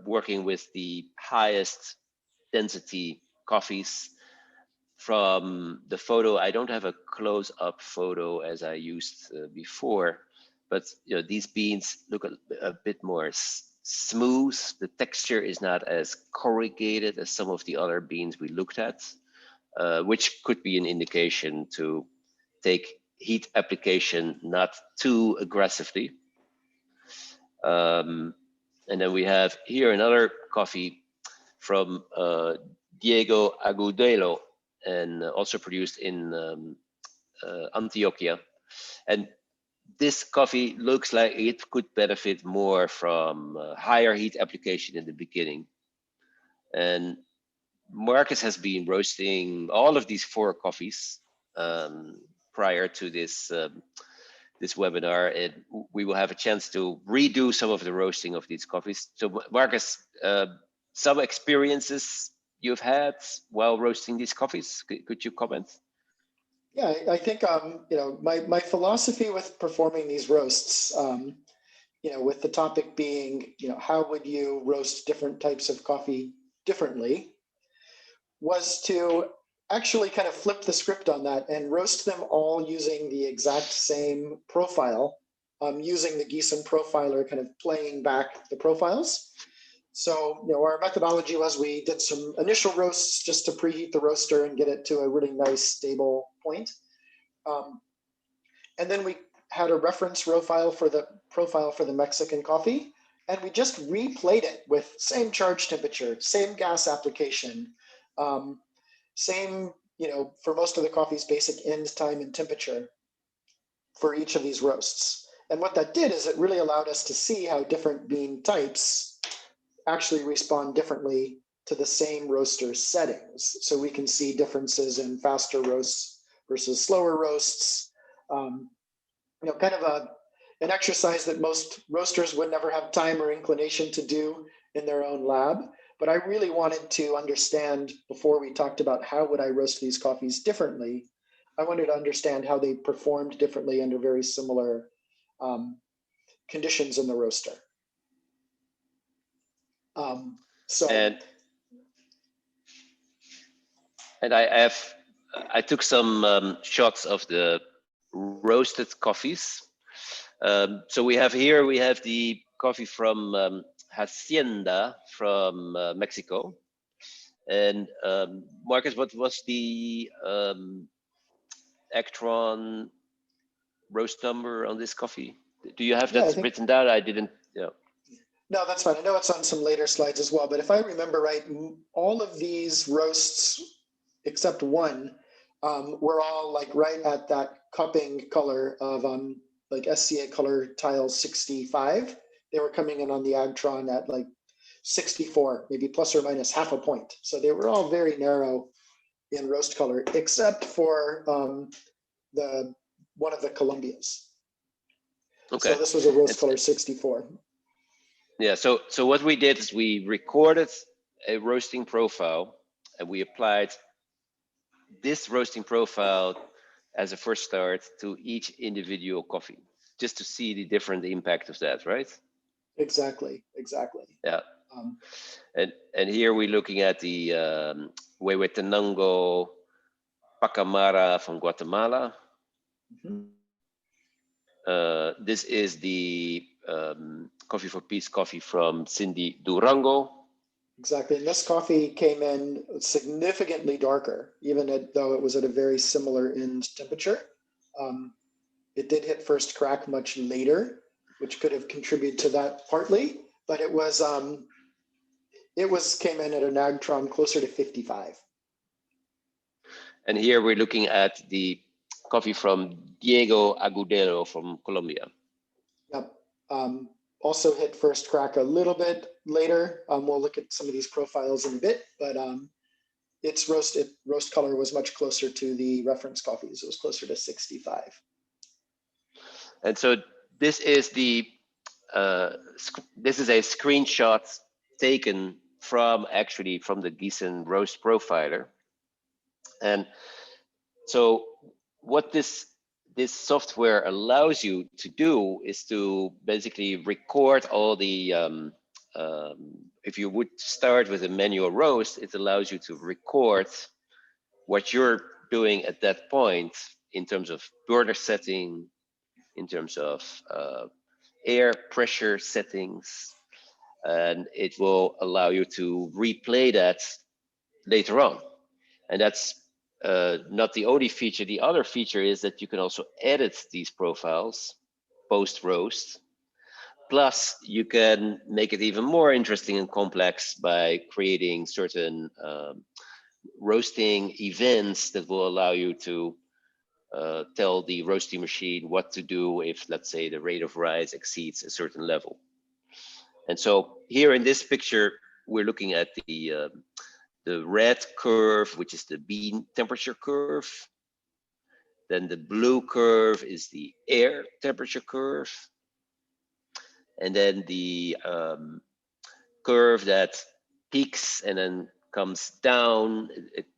working with the highest density coffees. From the photo, I don't have a close-up photo as I used before, but these beans look a bit more smooth. The texture is not as corrugated as some of the other beans we looked at, which could be an indication to take heat application not too aggressively. And then we have here another coffee from Diego Agudelo, and also produced in Antioquia. And this coffee looks like it could benefit more from higher heat application in the beginning. And Marcus has been roasting all of these four coffees prior to this this webinar, and we will have a chance to redo some of the roasting of these coffees. So Marcus, some experiences you've had while roasting these coffees, could you comment? Yeah, I think my philosophy with performing these roasts, with the topic being how would you roast different types of coffee differently, was to actually kind of flip the script on that and roast them all using the exact same profile, using the Giesen profiler, kind of playing back the profiles. So, our methodology was we did some initial roasts just to preheat the roaster and get it to a really nice, stable point. And then we had a reference profile for the Mexican coffee, and we just replayed it with same charge temperature, same gas application, same, for most of the coffee's basic end time and temperature for each of these roasts. And what that did is it really allowed us to see how different bean types actually respond differently to the same roaster settings. So we can see differences in faster roasts versus slower roasts. Kind of an exercise that most roasters would never have time or inclination to do in their own lab. But I really wanted to understand, before we talked about how would I roast these coffees differently, I wanted to understand how they performed differently under very similar conditions in the roaster. And I took some shots of the roasted coffees. So we have the coffee from Hacienda from Mexico. And Marcus, what was the Actron roast number on this coffee? Do you have that written down? I didn't. Yeah. No, that's fine. I know it's on some later slides as well, but if I remember right, all of these roasts, except one, were all like right at that cupping color of like SCA color tile 65. They were coming in on the Agtron at like 64, maybe plus or minus half a point. So they were all very narrow in roast color, except for one of the Colombians. Okay. So this was a roast color 64. Yeah, so what we did is we recorded a roasting profile, and we applied this roasting profile as a first start to each individual coffee, just to see the different impact of that, right? Exactly. Yeah. And here we're looking at the Huehuetenango Pacamara from Guatemala. Mm-hmm. This is the Coffee for Peace coffee from Cindy Durango. Exactly, and this coffee came in significantly darker, even though it was at a very similar end temperature. It did hit first crack much later, which could have contributed to that partly, but it came in at an Agtron closer to 55. And here we're looking at the coffee from Diego Agudelo from Colombia. Yep. Also hit first crack a little bit later. We'll look at some of these profiles in a bit, but its roast color was much closer to the reference coffees. It was closer to 65. And so this is a screenshot taken from the Giesen roast profiler. And so what this software allows you to do is to basically record all the, if you would start with a manual roast, it allows you to record what you're doing at that point in terms of burner setting, in terms of air pressure settings, and it will allow you to replay that later on. And that's not the only feature. The other feature is that you can also edit these profiles post-roast. Plus, you can make it even more interesting and complex by creating certain roasting events that will allow you to tell the roasting machine what to do if, let's say, the rate of rise exceeds a certain level. And so here in this picture, we're looking at the red curve, which is the bean temperature curve. Then the blue curve is the air temperature curve. And then the curve that peaks and then comes down,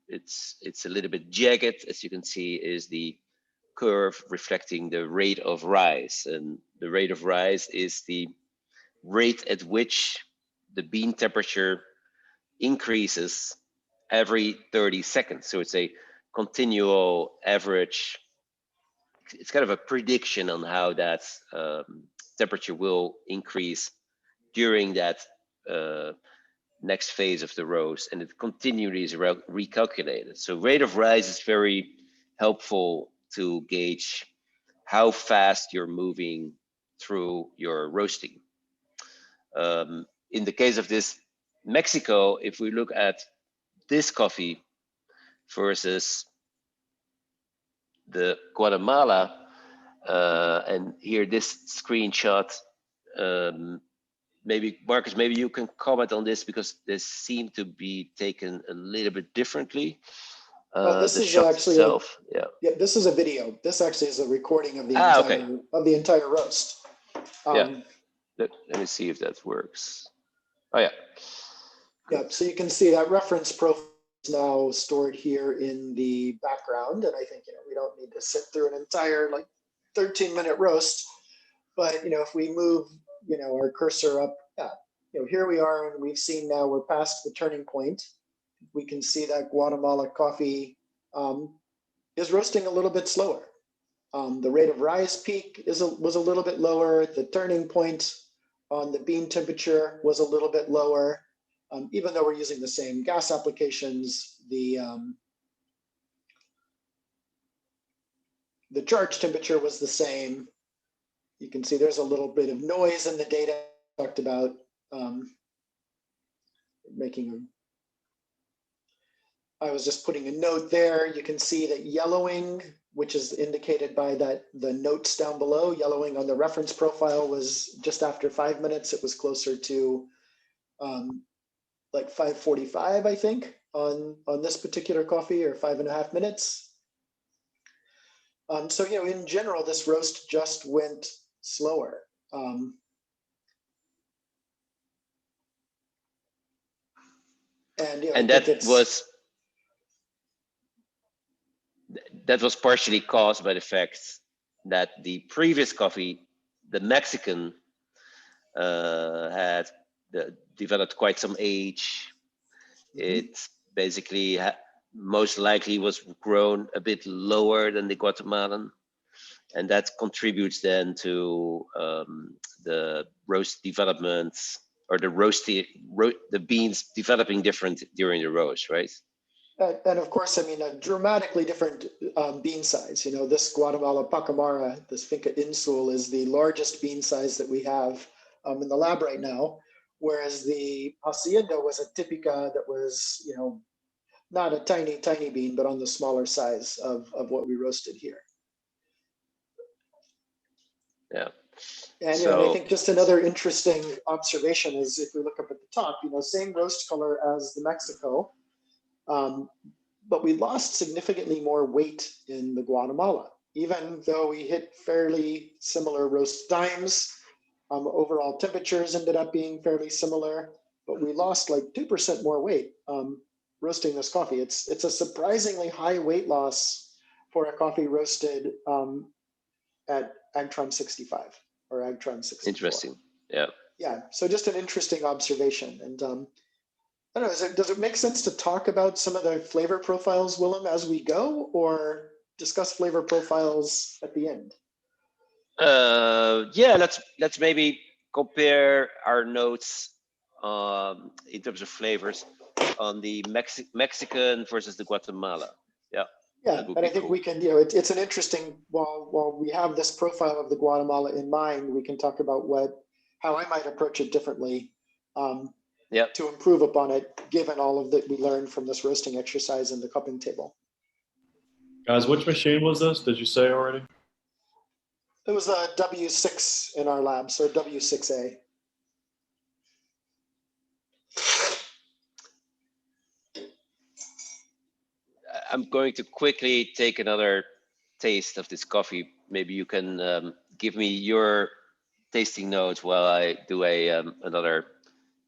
it's a little bit jagged, as you can see, is the curve reflecting the rate of rise. And the rate of rise is the rate at which the bean temperature increases every 30 seconds. So it's a continual average. It's kind of a prediction on how that temperature will increase during that next phase of the roast, and it continually is recalculated. So rate of rise is very helpful to gauge how fast you're moving through your roasting. In the case of this Mexico, if we look at this coffee versus the Guatemala, and here this screenshot, maybe Marcus, maybe you can comment on this because they seem to be taken a little bit differently. This the is shot actually itself, yeah. This is a video. This actually is a recording of the okay. entire roast. Yeah. Let me see if that works. Oh yeah. Good. Yeah. So you can see that reference profile is now stored here in the background, and I think we don't need to sit through an entire 13-minute roast, but if we move our cursor up, here we are, and we've seen now we're past the turning point. We can see that Guatemala coffee is roasting a little bit slower. The rate of rise peak was a little bit lower. The turning point on the bean temperature was a little bit lower. Even though we're using the same gas applications, the charge temperature was the same. You can see there's a little bit of noise in the data I talked about I was just putting a note there. You can see that yellowing, which is indicated by the notes down below, yellowing on the reference profile was just after 5 minutes. It was closer to 5:45, I think, on this particular coffee, or 5.5 minutes. So in general, this roast just went slower. And that was partially caused by the fact that the previous coffee, the Mexican, had developed quite some age. It basically most likely was grown a bit lower than the Guatemalan, and that contributes then to the roast development, or the beans developing different during the roast, right? And of course, a dramatically different bean size. This Guatemala Pacamara, this Finca Insul, is the largest bean size that we have in the lab right now, whereas the Hacienda was a Típica that was, not a tiny, tiny bean, but on the smaller size of what we roasted here. Yeah. And, and I think just another interesting observation is if we look up at the top, same roast color as the Mexico, but we lost significantly more weight in the Guatemala, even though we hit fairly similar roast times. Overall temperatures ended up being fairly similar, but we lost 2% more weight roasting this coffee. It's a surprisingly high weight loss for a coffee roasted at Agtron 65 or Agtron 64. Interesting. Yeah. Yeah. So just an interesting observation. And I don't know, does it make sense to talk about some of the flavor profiles, Willem, as we go, or discuss flavor profiles at the end? Yeah, let's maybe compare our notes in terms of flavors on the Mexican versus the Guatemala. Yeah. Yeah, and I think we can, it's an interesting, while we have this profile of the Guatemala in mind, we can talk about how I might approach it differently to improve upon it, given all of that we learned from this roasting exercise in the cupping table. Guys, which machine was this? Did you say already? It was a W6 in our lab, so W6A. I'm going to quickly take another taste of this coffee. Maybe you can give me your tasting notes while I do another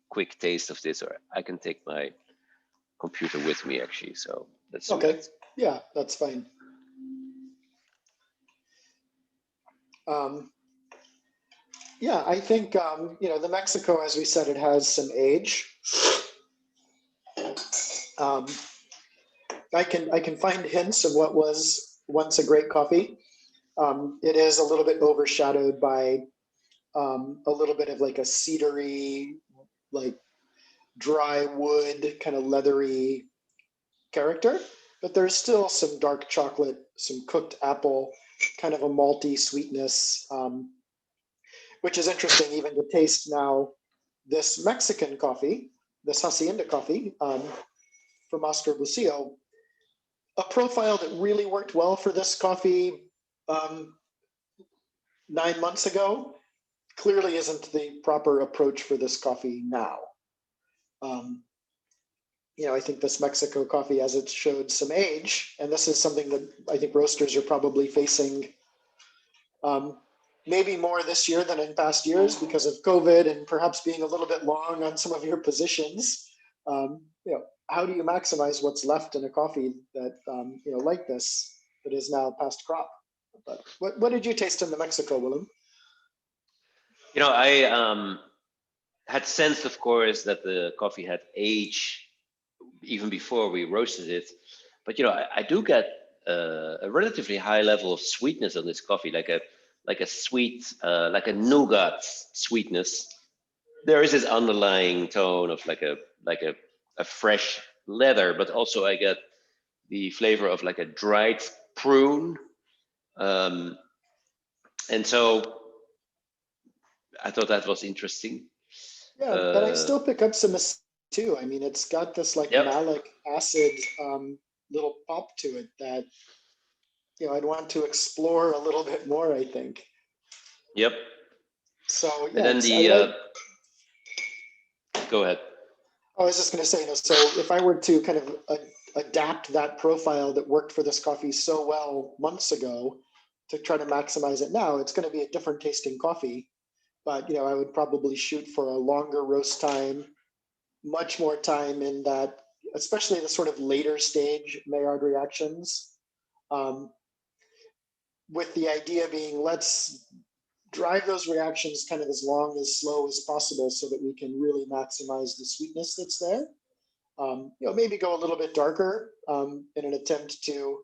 quick taste of this, or I can take my computer with me actually. So let's do that. Yeah, that's fine. Yeah, I think the Mexico, as we said, it has some age. I can find hints of what was once a great coffee. It is a little bit overshadowed by a little bit of a cedary, dry wood, kind of leathery character, but there's still some dark chocolate, some cooked apple kind of a malty sweetness, which is interesting even to taste now this Mexican coffee, this Hacienda coffee from Oscar Bucio, a profile that really worked well for this coffee 9 months ago clearly isn't the proper approach for this coffee now. I think this Mexico coffee, as it showed some age, and this is something that I think roasters are probably facing maybe more this year than in past years because of COVID and perhaps being a little bit long on some of your positions. How do you maximize what's left in a coffee that, like this, that is now past crop? But what did you taste in the Mexico, Willem? I had sensed, of course, that the coffee had age even before we roasted it. But I do get a relatively high level of sweetness on this coffee, like a sweet, like a nougat sweetness. There is this underlying tone of like a fresh leather, but also I get the flavor of like a dried prune, and so I thought that was interesting. Yeah, but I still pick up some too. I mean, it's got this like malic acid little pop to it that I'd want to explore a little bit more, I think. Yep. So yeah. And then go ahead. I was just going to say, so if I were to kind of adapt that profile that worked for this coffee so well months ago to try to maximize it now, it's going to be a different tasting coffee. But I would probably shoot for a longer roast time, much more time in that, especially the sort of later stage Maillard reactions, with the idea being let's drive those reactions kind of as long as slow as possible so that we can really maximize the sweetness that's there. Maybe go a little bit darker in an attempt to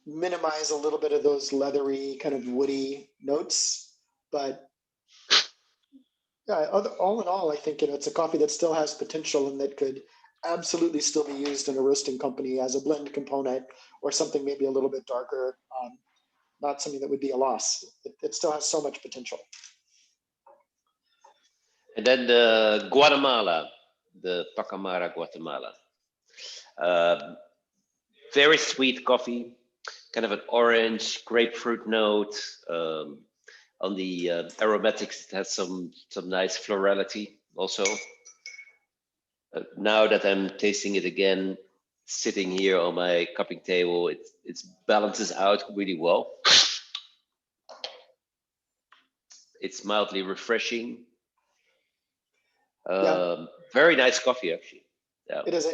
minimize a little bit of those leathery kind of woody notes. But yeah, all in all, I think it's a coffee that still has potential and that could absolutely still be used in a roasting company as a blend component or something maybe a little bit darker. Not something that would be a loss. It still has so much potential. And then the Guatemala, the Pacamara Guatemala. Very sweet coffee, kind of an orange grapefruit note. On the aromatics, it has some nice florality also. Now that I'm tasting it again, sitting here on my cupping table, it balances out really well. It's mildly refreshing. Very nice coffee, actually. Yeah. It is.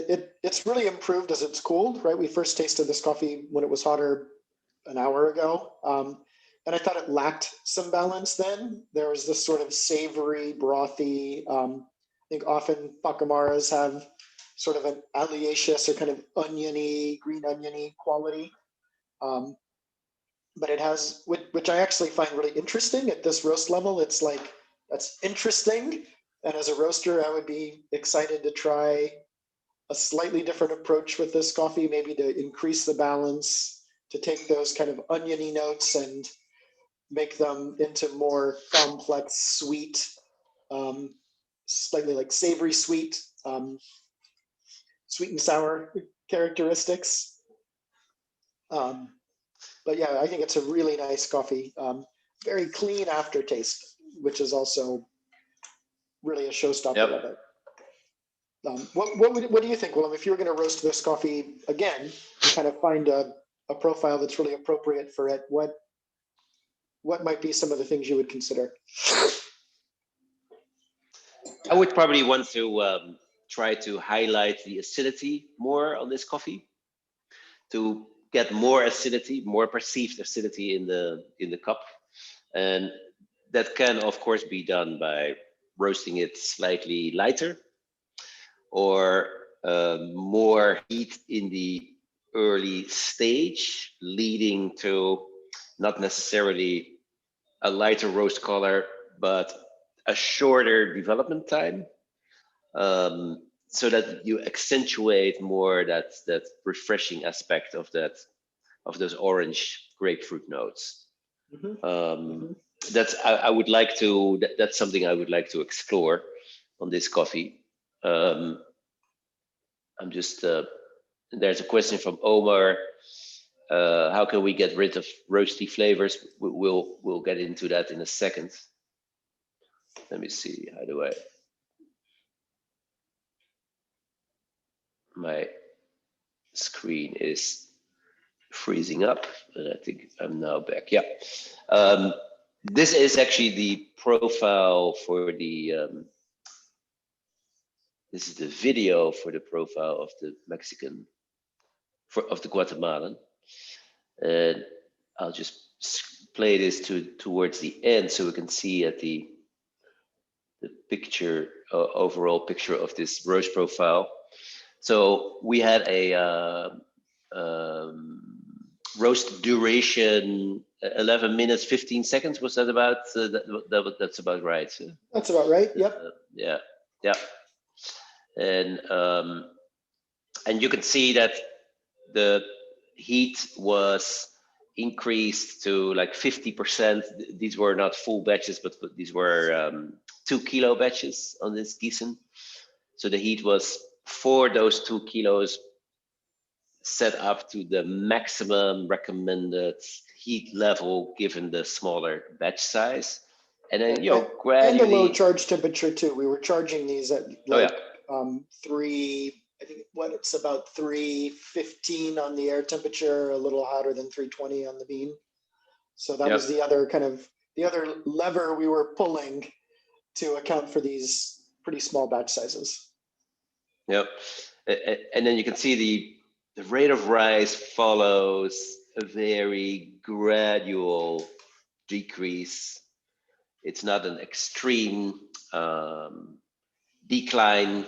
It's really improved as it's cooled, right? We first tasted this coffee when it was hotter an hour ago. And I thought it lacked some balance then. There was this sort of savory, brothy, I think often Pacamaras have sort of an alliaceous or kind of oniony, green oniony quality. But it has, which I actually find really interesting at this roast level. It's like, that's interesting. And as a roaster, I would be excited to try a slightly different approach with this coffee, maybe to increase the balance, to take those kind of oniony notes and make them into more complex, sweet, slightly like savory sweet, sweet and sour characteristics. But yeah, I think it's a really nice coffee. Very clean aftertaste, which is also really a showstopper of it. What do you think, Willem? If you were going to roast this coffee again, to kind of find a profile that's really appropriate for it, what might be some of the things you would consider? I would probably want to try to highlight the acidity more on this coffee to get more acidity, more perceived acidity in the cup, and that can of course be done by roasting it slightly lighter or more heat in the early stage, leading to not necessarily a lighter roast color, but a shorter development time, so that you accentuate more that refreshing aspect of those orange grapefruit notes. Mhm. I would like to, that's something I would like to explore on this coffee. I'm just, there's a question from Omar. How can we get rid of roasty flavors? We'll get into that in a second. Let me see, how do I, my screen is freezing up, and I think I'm now back. Yeah. This is actually the profile for the, this is the video for the profile of the Mexican, of the Guatemalan. And I'll just play this towards the end so we can see at the picture, overall picture of this roast profile. So we had a roast duration 11 minutes 15 seconds. Was that about that's about right? That's about right. Yep. Yeah. And you can see that the heat was increased to like 50%. These were not full batches, but these were 2 kilo batches on this Giesen. So the heat was for those 2 kilos set up to the maximum recommended heat level given the smaller batch size. And then, you know, gradually. And the low charge temperature too. We were charging these at like I think it's about 315 on the air temperature, a little hotter than 320 on the bean. So that was the other lever we were pulling to account for these pretty small batch sizes. Yep. And then you can see the rate of rise follows a very gradual decrease. It's not an extreme decline,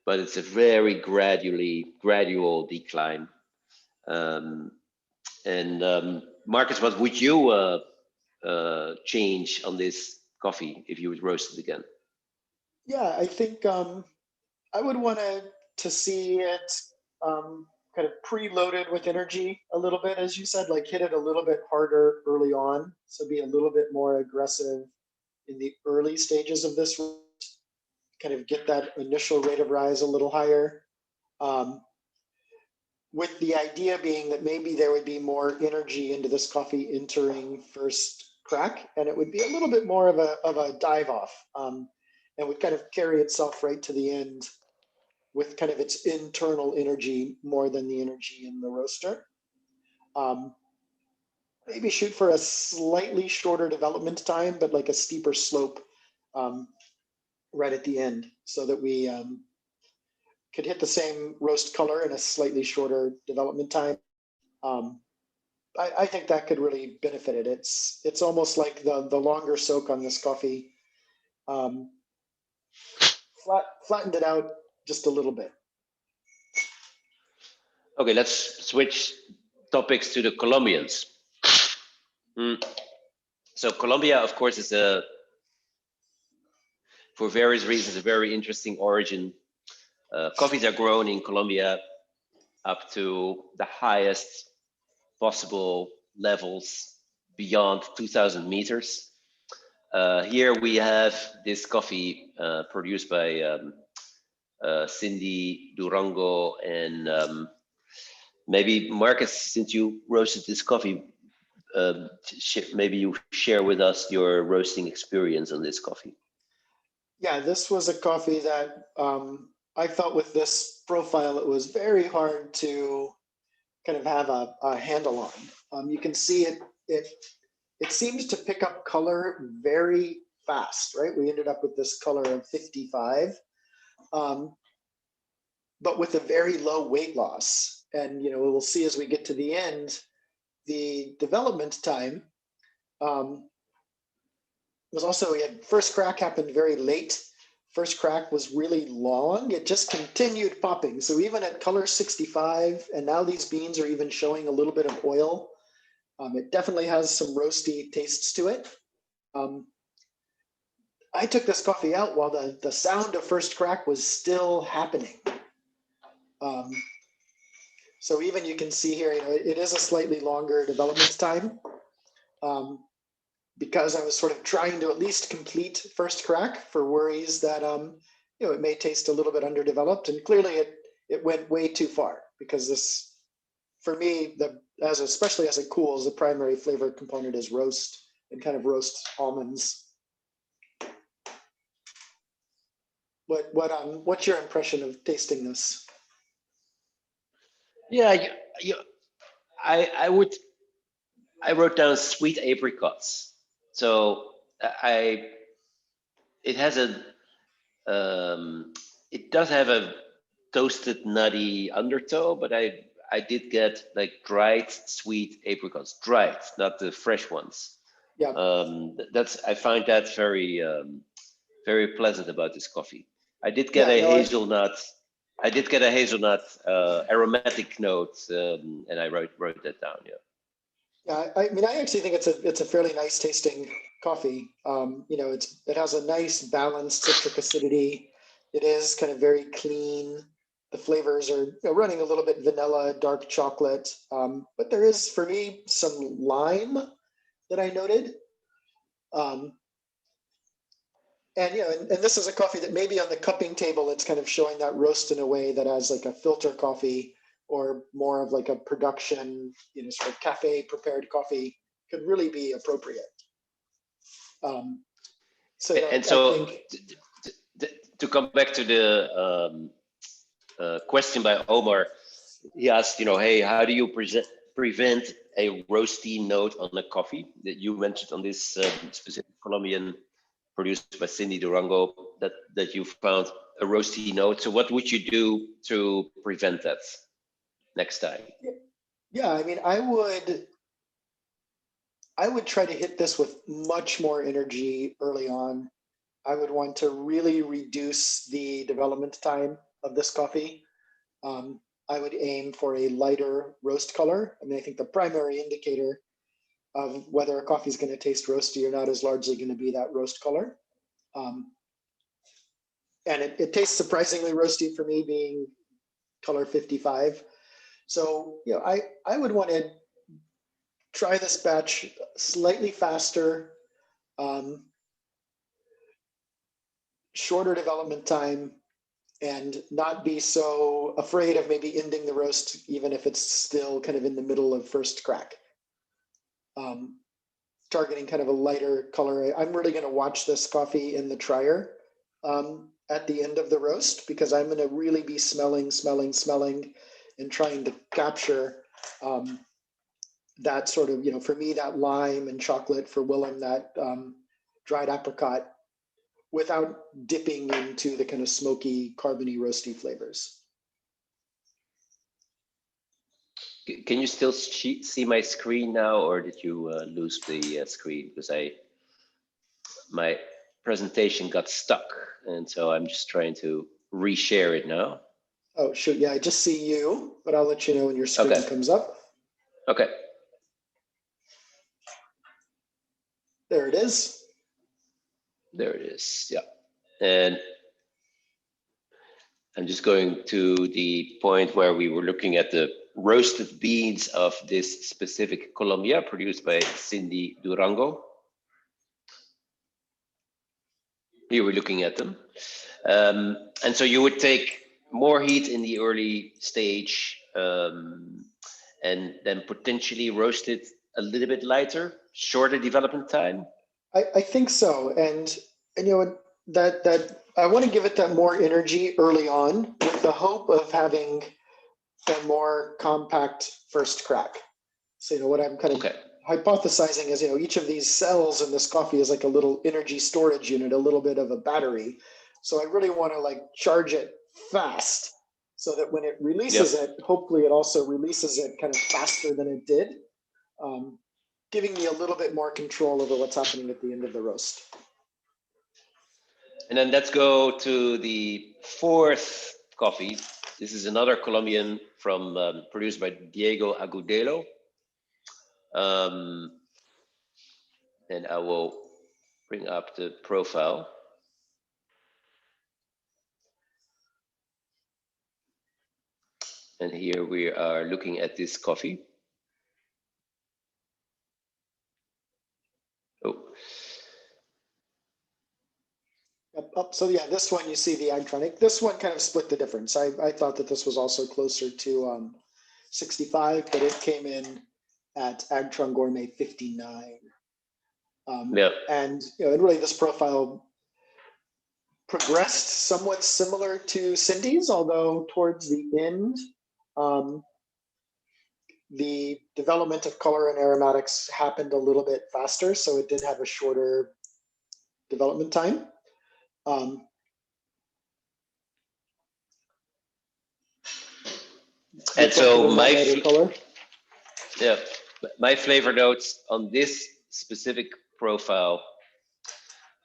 but it's a very gradual decline. Marcus, what would you change on this coffee if you would roast it again? Yeah, I think I would want to see it kind of preloaded with energy a little bit, as you said, like hit it a little bit harder early on. So be a little bit more aggressive in the early stages of this roast, kind of get that initial rate of rise a little higher. With the idea being that maybe there would be more energy into this coffee entering first crack, and it would be a little bit more of a dive off, and would kind of carry itself right to the end with kind of its internal energy more than the energy in the roaster. Maybe shoot for a slightly shorter development time, but like a steeper slope right at the end, so that we could hit the same roast color in a slightly shorter development time. I think that could really benefit it. It's almost like the longer soak on this coffee flattened it out just a little bit. Okay, let's switch topics to the Colombians. So Colombia, of course, is for various reasons, a very interesting origin. Coffees are grown in Colombia up to the highest possible levels beyond 2,000 meters. Here we have this coffee produced by Cindy Durango, and maybe Marcus, since you roasted this coffee, maybe you share with us your roasting experience on this coffee. Yeah, this was a coffee that I felt with this profile, it was very hard to kind of have a handle on. You can see it seems to pick up color very fast, right? We ended up with this color of 55, but with a very low weight loss. And, you know, we'll see as we get to the end, the development time was also, we had first crack happened very late. First crack was really long. It just continued popping. So even at color 65, and now these beans are even showing a little bit of oil. It definitely has some roasty tastes to it. I took this coffee out while the sound of first crack was still happening. So even you can see here, it is a slightly longer development time, because I was sort of trying to at least complete first crack for worries that it may taste a little bit underdeveloped, and clearly it went way too far, because this, for me, especially as it cools, the primary flavor component is roast and kind of roast almonds. What's your impression of tasting this? Yeah, I wrote down sweet apricots. So it has it does have a toasted nutty undertow, but I did get like dried sweet apricots, dried, not the fresh ones. Yeah. I find that very pleasant about this coffee. I did get a hazelnut. I did get a hazelnut aromatic note, and I wrote that down. Yeah. Yeah, I mean, I actually think it's a fairly nice tasting coffee. It has a nice balanced citric acidity. It is kind of very clean. The flavors are running a little bit vanilla, dark chocolate, but there is, for me, some lime that I noted. And this is a coffee that maybe on the cupping table, it's kind of showing that roast in a way that as like a filter coffee or more of like a production, sort of cafe prepared coffee could really be appropriate. To come back to the question by Omar, he asked, hey, how do you prevent a roasty note on the coffee that you mentioned on this specific Colombian produced by Cindy Durango that you found a roasty note? So what would you do to prevent that next time? Yeah, I mean, I would try to hit this with much more energy early on. I would want to really reduce the development time of this coffee. I would aim for a lighter roast color. I mean, I think the primary indicator of whether a coffee is going to taste roasty or not is largely going to be that roast color. And it tastes surprisingly roasty for me, being color 55. So, I would want to try this batch slightly faster, shorter development time, and not be so afraid of maybe ending the roast, even if it's still kind of in the middle of first crack. Targeting kind of a lighter color. I'm really going to watch this coffee in the trier at the end of the roast, because I'm going to really be smelling, and trying to capture that sort of, for me, that lime and chocolate, for Willem, that dried apricot, without dipping into the kind of smoky, carbony, roasty flavors. Can you still see my screen now, or did you lose the screen? Because my presentation got stuck, and so I'm just trying to reshare it now. Oh, shoot, yeah, I just see you, but I'll let you know when your screen comes up. Okay. There it is. There it is, yeah. And I'm just going to the point where we were looking at the roasted beans of this specific Colombia produced by Cindy Durango. Here we're looking at them. And so you would take more heat in the early stage and then potentially roast it a little bit lighter, shorter development time? I think so. And that I want to give it that more energy early on, with the hope of having a more compact first crack. So, what I'm kind of hypothesizing is, each of these cells in this coffee is like a little energy storage unit, a little bit of a battery. So I really want to charge it fast, so that when it releases it, hopefully it also releases it kind of faster than it did, giving me a little bit more control over what's happening at the end of the roast. And then let's go to the fourth coffee. This is another Colombian produced by Diego Agudelo. And I will bring up the profile. And here we are looking at this coffee. Oh. So yeah, this one you see the Agtronic. This one kind of split the difference. I thought that this was also closer to 65, but it came in at Agtron Gourmet 59. Yeah. And and really this profile progressed somewhat similar to Cindy's, although towards the end, the development of color and aromatics happened a little bit faster, so it did have a shorter development time. And so my flavor notes on this specific profile,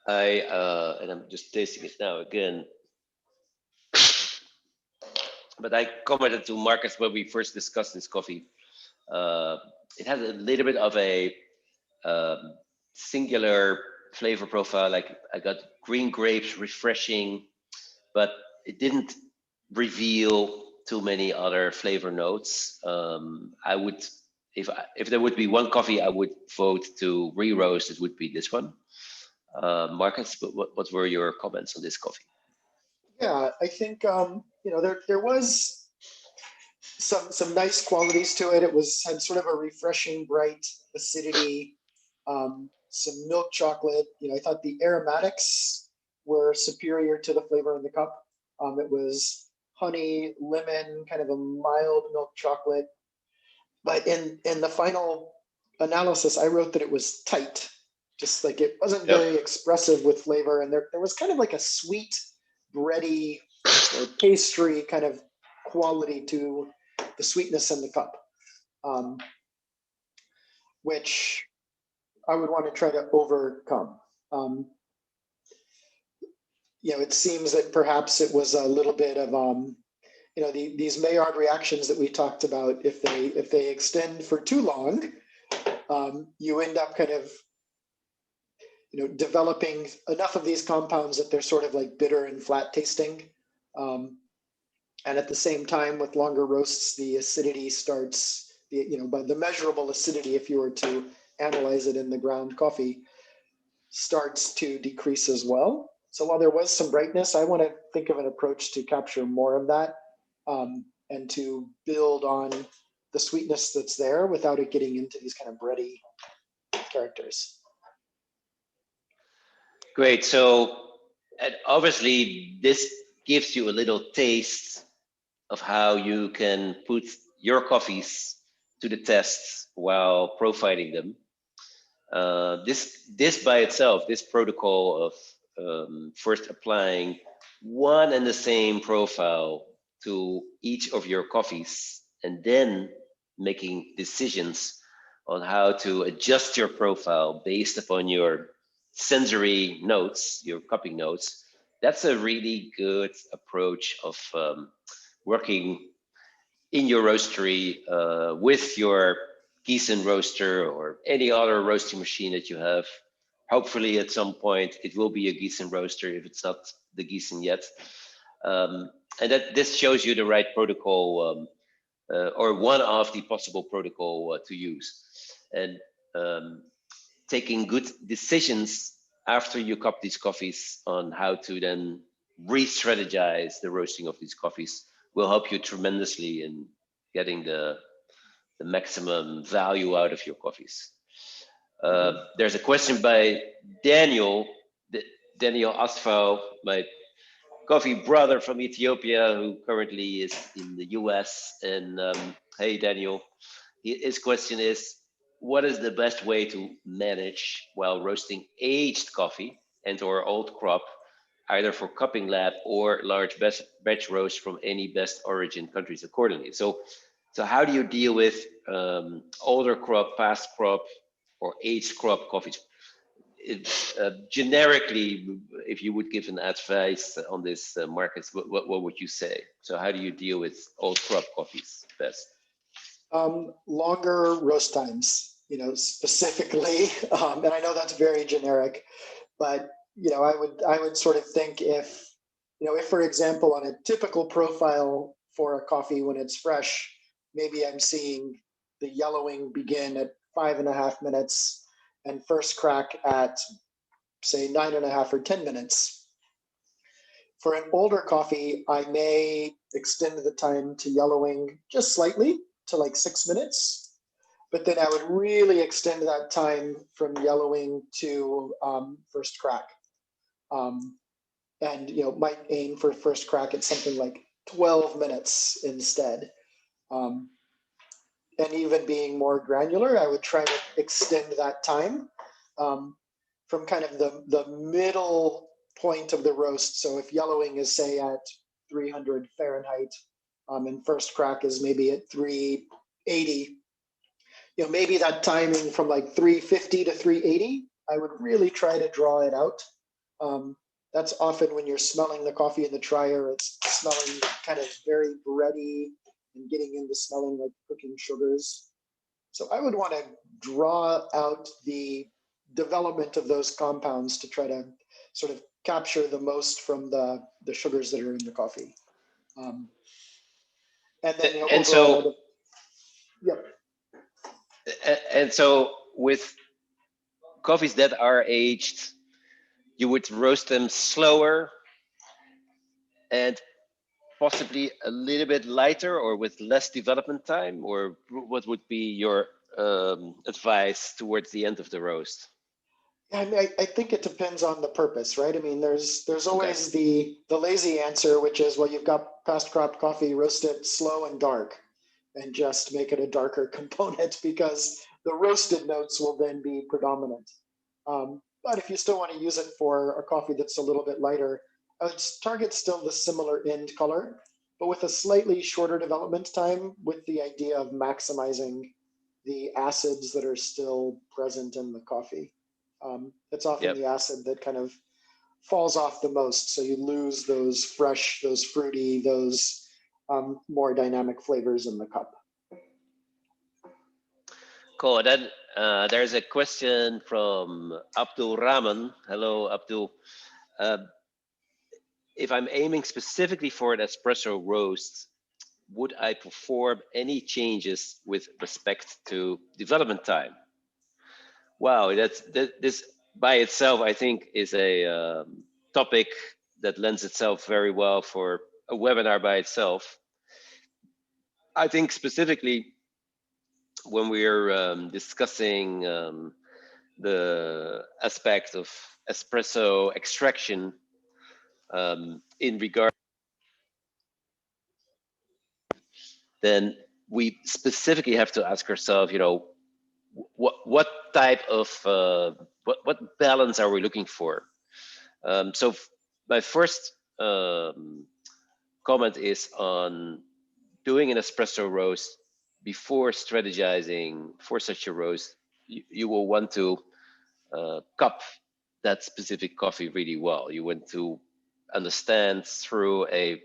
and I'm just tasting it now again. But I commented to Marcus when we first discussed this coffee. It has a little bit of a singular flavor profile. Like I got green grapes, refreshing, but it didn't reveal too many other flavor notes. I would, if there would be one coffee I would vote to re-roast, it would be this one. Marcus, what were your comments on this coffee? Yeah, I think there was some nice qualities to it. It had sort of a refreshing, bright acidity, some milk chocolate. I thought the aromatics were superior to the flavor in the cup. It was honey, lemon, kind of a mild milk chocolate. But in the final analysis, I wrote that it was tight, just like it wasn't very expressive with flavor, and there was kind of like a sweet, bready or pastry kind of quality to the sweetness in the cup, which I would want to try to overcome. It seems that perhaps it was a little bit of these Maillard reactions that we talked about. If they extend for too long, you end up kind of developing enough of these compounds that they're sort of like bitter and flat tasting. And at the same time, with longer roasts, the acidity starts, by the measurable acidity, if you were to analyze it in the ground coffee, starts to decrease as well. So while there was some brightness, I want to think of an approach to capture more of that and to build on the sweetness that's there without it getting into these kind of bready characters. Great. So, and obviously, this gives you a little taste of how you can put your coffees to the test while profiling them. This by itself, this protocol of first applying one and the same profile to each of your coffees and then making decisions on how to adjust your profile based upon your sensory notes, your cupping notes, that's a really good approach of working in your roastery with your Giesen roaster or any other roasting machine that you have. Hopefully at some point it will be a Giesen roaster if it's not the Giesen yet. And that this shows you the right protocol or one of the possible protocol to use. And taking good decisions after you cup these coffees on how to then re-strategize the roasting of these coffees will help you tremendously in getting the maximum value out of your coffees. There's a question by Daniel Asfau, my coffee brother from Ethiopia, who currently is in the US. And hey, Daniel, his question is, what is the best way to manage while roasting aged coffee and or old crop, either for cupping lab or large batch roast from any best origin countries accordingly? So how do you deal with older crop, past crop, or aged crop coffees? Generically, if you would give an advice on this, Marcus, what would you say? So how do you deal with old crop coffees best? Longer roast times, specifically, and I know that's very generic, but I would sort of think if for example, on a typical profile for a coffee when it's fresh, maybe I'm seeing the yellowing begin at 5.5 minutes and first crack at, say, 9.5 or 10 minutes. For an older coffee, I may extend the time to yellowing just slightly to like 6 minutes, but then I would really extend that time from yellowing to first crack. And might aim for first crack at something like 12 minutes instead. And even being more granular, I would try to extend that time from kind of the middle point of the roast. So if yellowing is, say, at 300 Fahrenheit, and first crack is maybe at 380, maybe that timing from like 350 to 380, I would really try to draw it out. That's often when you're smelling the coffee in the dryer, it's smelling kind of very bready and getting into smelling like cooking sugars. So I would want to draw out the development of those compounds to try to sort of capture the most from the sugars that are in the coffee. And then, and so, yep. And so with coffees that are aged, you would roast them slower and possibly a little bit lighter or with less development time, or what would be your advice towards the end of the roast? I mean, I think it depends on the purpose, right? I mean, there's always the lazy answer, which is, well, you've got past crop coffee, roast it slow and dark and just make it a darker component because the roasted notes will then be predominant. But if you still want to use it for a coffee that's a little bit lighter, I would target still the similar end color, but with a slightly shorter development time, with the idea of maximizing the acids that are still present in the coffee. It's often the acid that kind of falls off the most, so you lose those fresh, those fruity, those more dynamic flavors in the cup. Cool. Then there's a question from Abdul Rahman. Hello, Abdul. If I'm aiming specifically for an espresso roast, would I perform any changes with respect to development time? Wow, this by itself, I think, is a topic that lends itself very well for a webinar by itself. I think specifically when we're discussing the aspect of espresso extraction in regard, then we specifically have to ask ourselves, what type of what balance are we looking for? So my first comment is on doing an espresso roast. Before strategizing for such a roast, you will want to cup that specific coffee really well. You want to understand through a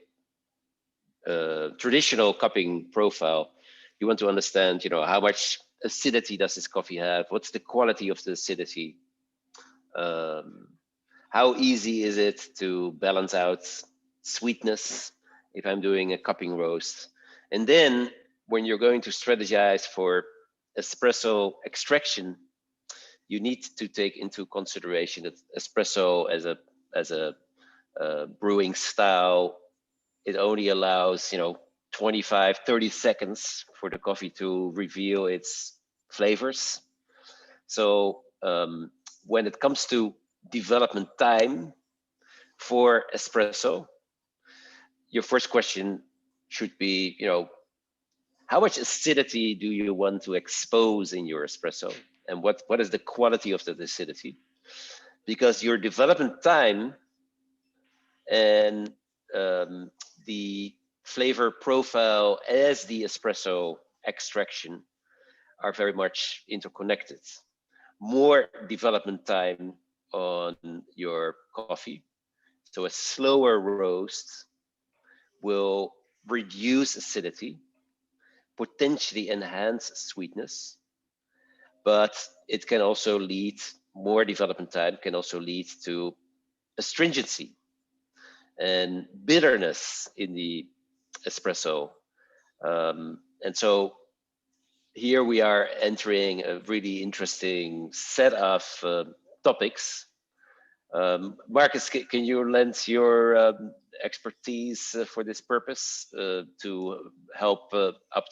traditional cupping profile. You want to understand, how much acidity does this coffee have? What's the quality of the acidity? How easy is it to balance out sweetness if I'm doing a cupping roast? And then when you're going to strategize for espresso extraction, you need to take into consideration that espresso as a brewing style, it only allows 25, 30 seconds for the coffee to reveal its flavors. So when it comes to development time for espresso, your first question should be, how much acidity do you want to expose in your espresso? And what is the quality of that acidity? Because your development time and the flavor profile as the espresso extraction are very much interconnected. More development time on your coffee, so a slower roast, will reduce acidity, potentially enhance sweetness, but it can also lead, more development time can also lead to astringency and bitterness in the espresso. And so here we are entering a really interesting set of topics. Marcus, can you lend your expertise for this purpose to help up?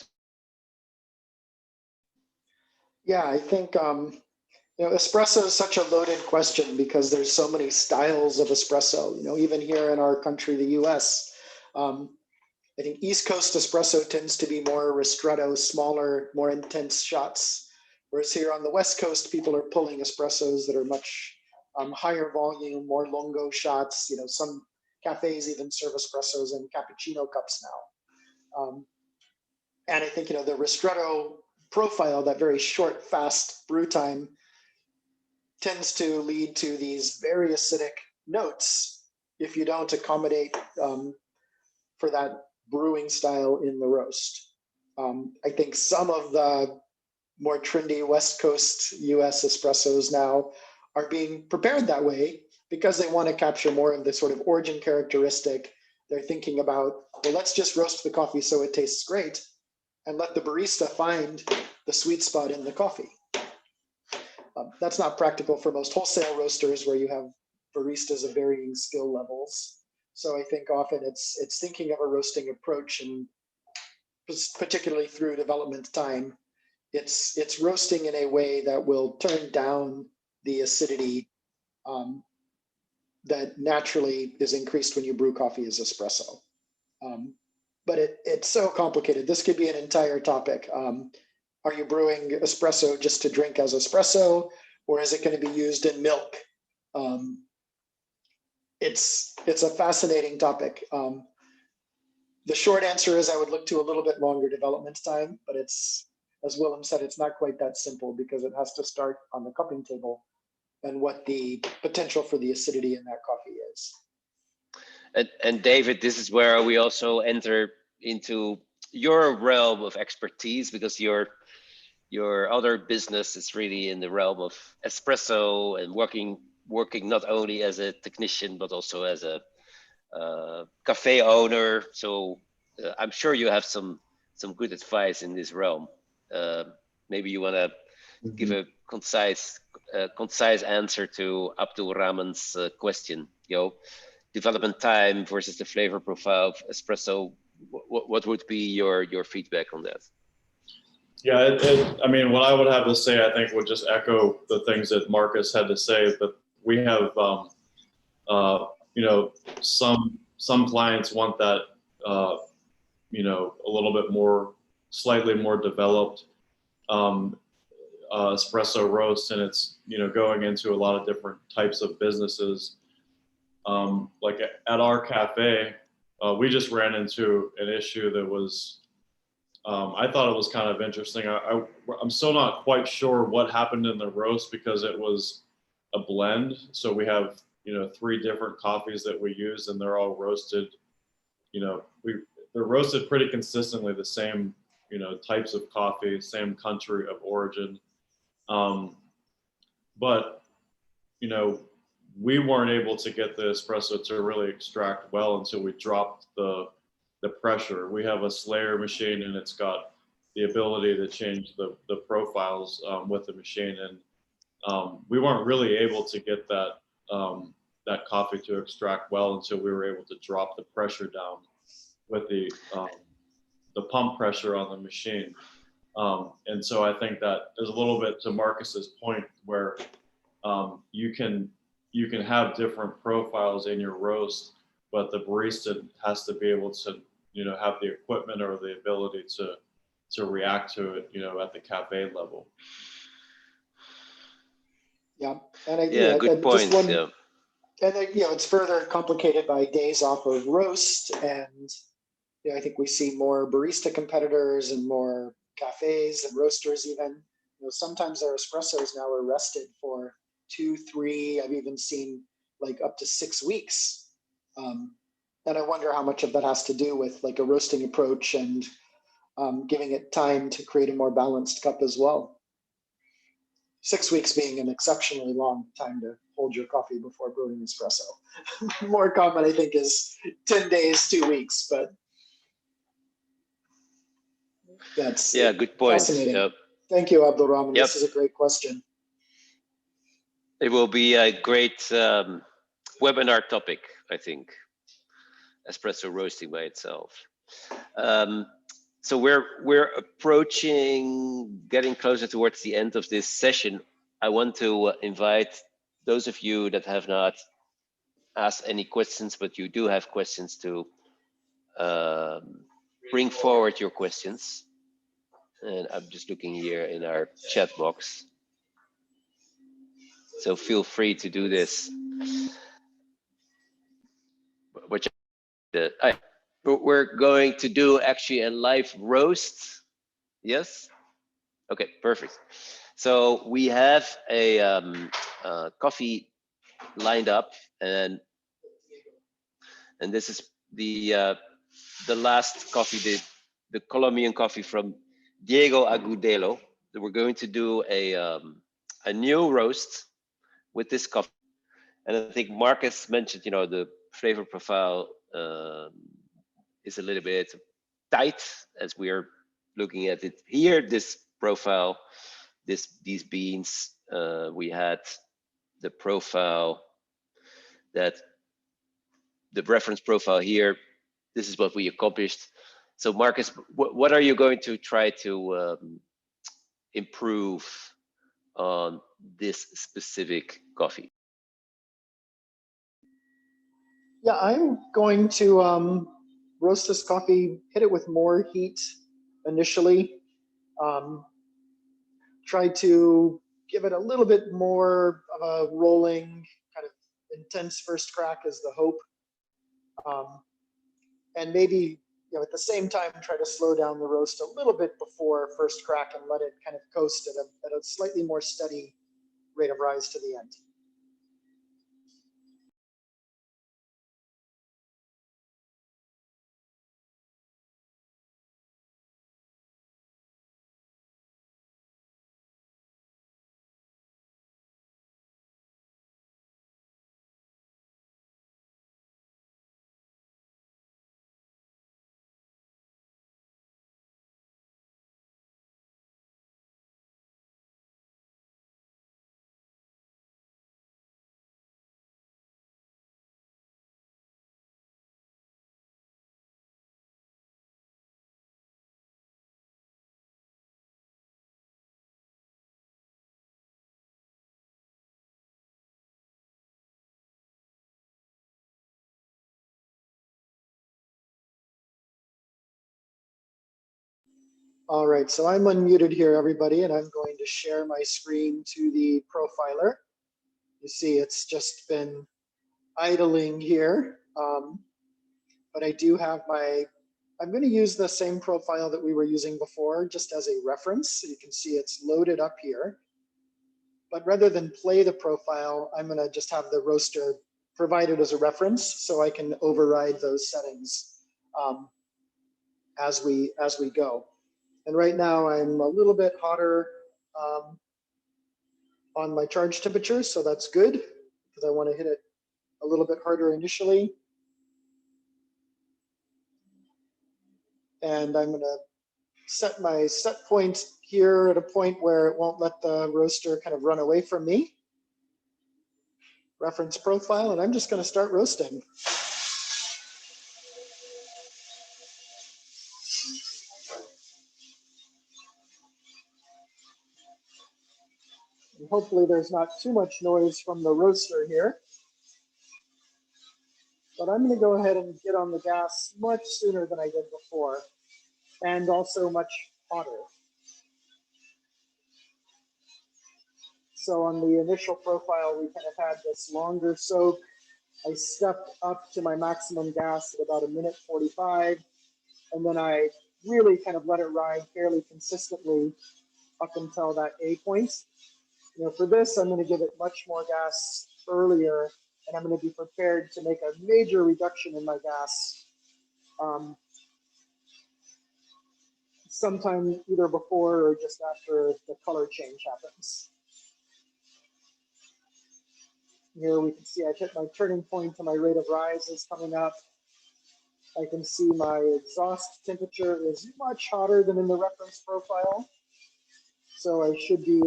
Yeah, I think espresso is such a loaded question because there's so many styles of espresso. Even here in our country, the U.S., I think East Coast espresso tends to be more ristretto, smaller, more intense shots, whereas here on the West Coast, people are pulling espressos that are much higher volume, more lungo shots. Some cafes even serve espressos in cappuccino cups now. And I think, the ristretto profile, that very short, fast brew time, tends to lead to these very acidic notes if you don't accommodate for that brewing style in the roast. I think some of the more trendy West Coast US espressos now are being prepared that way because they want to capture more of the sort of origin characteristic. They're thinking about, well, let's just roast the coffee so it tastes great and let the barista find the sweet spot in the coffee. That's not practical for most wholesale roasters where you have baristas of varying skill levels. So I think often it's thinking of a roasting approach, and particularly through development time, it's roasting in a way that will turn down the acidity that naturally is increased when you brew coffee as espresso. But it's so complicated. This could be an entire topic. Are you brewing espresso just to drink as espresso, or is it going to be used in milk? It's a fascinating topic. The short answer is I would look to a little bit longer development time, but it's, as Willem said, it's not quite that simple because it has to start on the cupping table and what the potential for the acidity in that coffee is. And David, this is where we also enter into your realm of expertise, because your other business is really in the realm of espresso and working not only as a technician but also as a cafe owner. So I'm sure you have some good advice in this realm. Maybe you want to give a concise answer to Abdul Rahman's question. Development time versus the flavor profile of espresso. What would be your feedback on that? Yeah, I mean, what I would have to say, I think, would just echo the things that Marcus had to say. But we have, some clients want that, a little bit more, slightly more developed espresso roast, and it's going into a lot of different types of businesses. Like at our cafe, we just ran into an issue that was. I thought it was kind of interesting. I'm still not quite sure what happened in the roast because it was a blend. So we have, 3 different coffees that we use, and they're all roasted. They're roasted pretty consistently, the same, types of coffee, same country of origin. But, we weren't able to get the espresso to really extract well until we dropped the pressure. We have a slayer machine, and it's got the ability to change the profiles with the machine, and we weren't really able to get that coffee to extract well until we were able to drop the pressure down with the pump pressure on the machine. And so I think that is a little bit to Marcus's point, where you can have different profiles in your roast, but the barista has to be able to have the equipment or the ability to react to it, at the cafe level. Yeah, and good point. And it's further complicated by days off of roast, and I think we see more barista competitors and more cafes and roasters even. Sometimes their espressos now are rested for 2, 3. I've even seen like up to 6 weeks. And I wonder how much of that has to do with like a roasting approach and giving it time to create a more balanced cup as well. 6 weeks being an exceptionally long time to hold your coffee before brewing espresso. More common, I think, is 10 days, 2 weeks, but That's Yeah, good point. fascinating. Yep. Thank you, Abdulrahman. Yep. This is a great question. It will be a great webinar topic, I think. Espresso roasting by itself. So we're approaching, getting closer towards the end of this session. I want to invite those of you that have not asked any questions, but you do have questions, to bring forward your questions. And I'm just looking here in our chat box. So feel free to do this. Which we're going to do actually a live roast. Yes. Okay. Perfect. So we have a coffee lined up, and this is the last coffee, the Colombian coffee from Diego Agudelo. We're going to do a new roast with this coffee, and I think Marcus mentioned, the flavor profile is a little bit tight as we are looking at it here. This profile, these beans, we had the profile, that the reference profile here. This is what we accomplished. So Marcus, what are you going to try to improve on this specific coffee? Yeah, I'm going to roast this coffee, hit it with more heat initially. Try to give it a little bit more of a rolling, kind of intense first crack is the hope. And maybe, at the same time, try to slow down the roast a little bit before first crack and let it kind of coast at a slightly more steady rate of rise to the end. All right, so I'm unmuted here, everybody, and I'm going to share my screen to the profiler. You see, it's just been idling here, but I do have I'm going to use the same profile that we were using before, just as a reference. So you can see it's loaded up here. But rather than play the profile, I'm going to just have the roaster provided as a reference, so I can override those settings as we go. And right now I'm a little bit hotter on my charge temperature, so that's good, because I want to hit it a little bit harder initially. And I'm going to set my set point here at a point where it won't let the roaster kind of run away from me. Reference profile, and I'm just going to start roasting. And hopefully there's not too much noise from the roaster here. But I'm going to go ahead and get on the gas much sooner than I did before, and also much hotter. So on the initial profile, we kind of had this longer soak. I stepped up to my maximum gas at about 1:45, and then I really kind of let it ride fairly consistently up until that A point. For this, I'm going to give it much more gas earlier, and I'm going to be prepared to make a major reduction in my gas sometime either before or just after the color change happens. Here we can see I've hit my turning point and my rate of rise is coming up. I can see my exhaust temperature is much hotter than in the reference profile. So I should be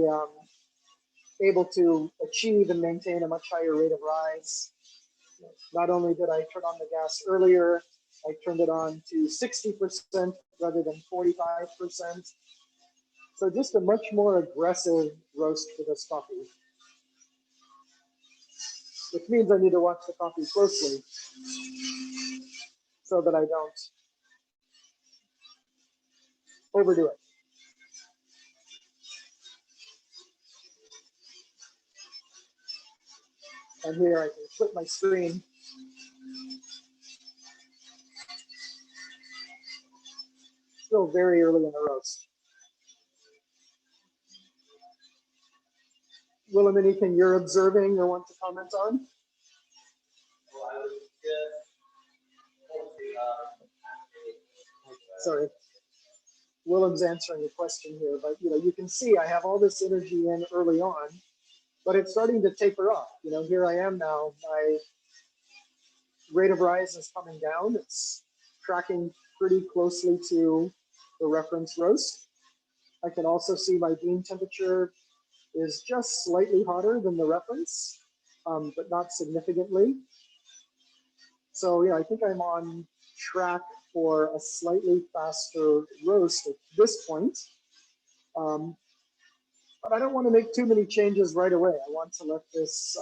able to achieve and maintain a much higher rate of rise. Not only did I turn on the gas earlier, I turned it on to 60% rather than 45%. So just a much more aggressive roast for this coffee, which means I need to watch the coffee closely so that I don't overdo it. And here I can flip my screen. Still very early in the roast. Willem, anything you're observing or want to comment on? Sorry, Willem's answering a question here, but you can see I have all this energy in early on, but it's starting to taper off. Here I am now. My rate of rise is coming down. It's tracking pretty closely to the reference roast. I can also see my bean temperature is just slightly hotter than the reference, but not significantly. So yeah, I think I'm on track for a slightly faster roast at this point. But I don't want to make too many changes right away. I want to let this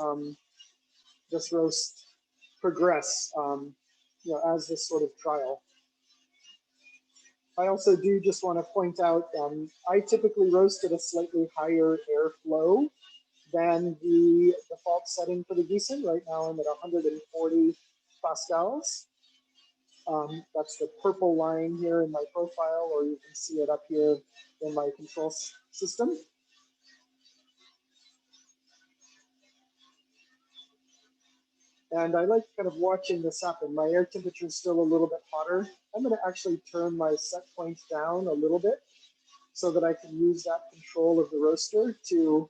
this roast progress, as this sort of trial. I also do just want to point out, I typically roast at a slightly higher airflow than the default setting for the Giesen. Right now I'm at 140 pascals. That's the purple line here in my profile, or you can see it up here in my control system. And I like kind of watching this happen. My air temperature is still a little bit hotter. I'm going to actually turn my set point down a little bit so that I can use that control of the roaster to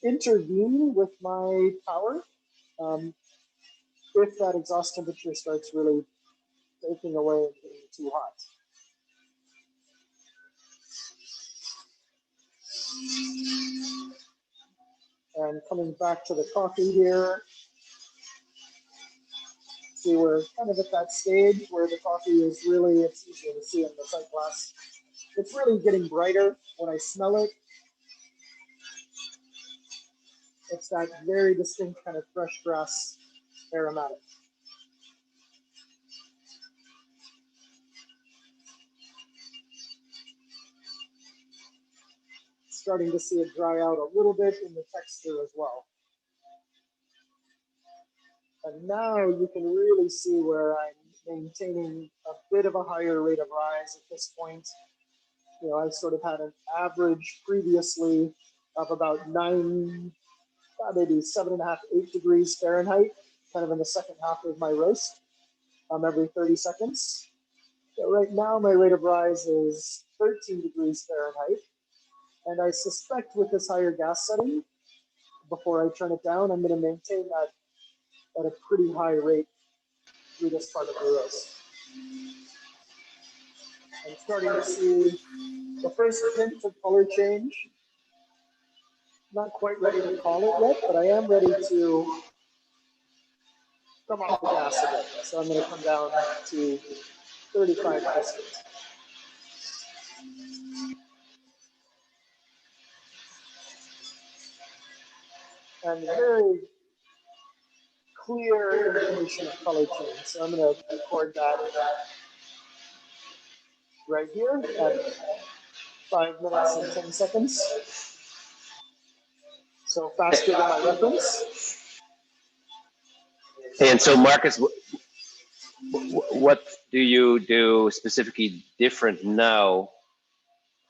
intervene with my power if that exhaust temperature starts really taking away and getting too hot. And coming back to the coffee here, see, we're kind of at that stage where the coffee is really, it's easier to see in the sight glass. It's really getting brighter when I smell it. It's that very distinct kind of fresh grass aromatic. Starting to see it dry out a little bit in the texture as well. And now you can really see where I'm maintaining a bit of a higher rate of rise at this point. I sort of had an average previously of about maybe 7.5, 8 degrees Fahrenheit, kind of in the second half of my roast, every 30 seconds. So right now my rate of rise is 13 degrees Fahrenheit. And I suspect with this higher gas setting, before I turn it down, I'm going to maintain that at a pretty high rate through this part of the roast. I'm starting to see the first hint of color change. Not quite ready to call it yet, but I am ready to come off the gas a bit. So I'm going to come down to 35%. And very clear indication of color change. So I'm going to record that right here at 5 minutes and 10 seconds. So faster than my reference. And so, Marcus, what do you do specifically different now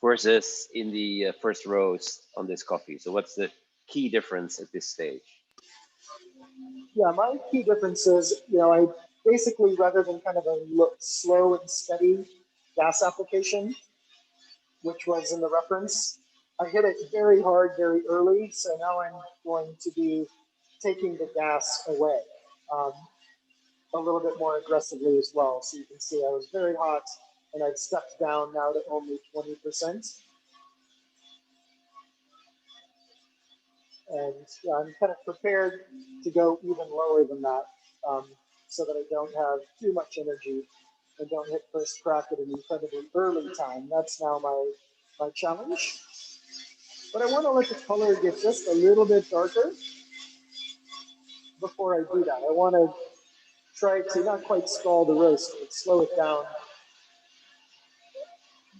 versus in the first roast on this coffee? So what's the key difference at this stage? Yeah, my key difference is, I basically, rather than kind of a slow and steady gas application, which was in the reference, I hit it very hard, very early. So now I'm going to be taking the gas away. a little bit more aggressively as well. So you can see I was very hot and I've stepped down now to only 20%. And yeah, I'm kind of prepared to go even lower than that, so that I don't have too much energy and don't hit first crack at an incredibly early time. That's now my challenge. But I want to let the color get just a little bit darker before I do that. I want to try to not quite stall the roast, but slow it down,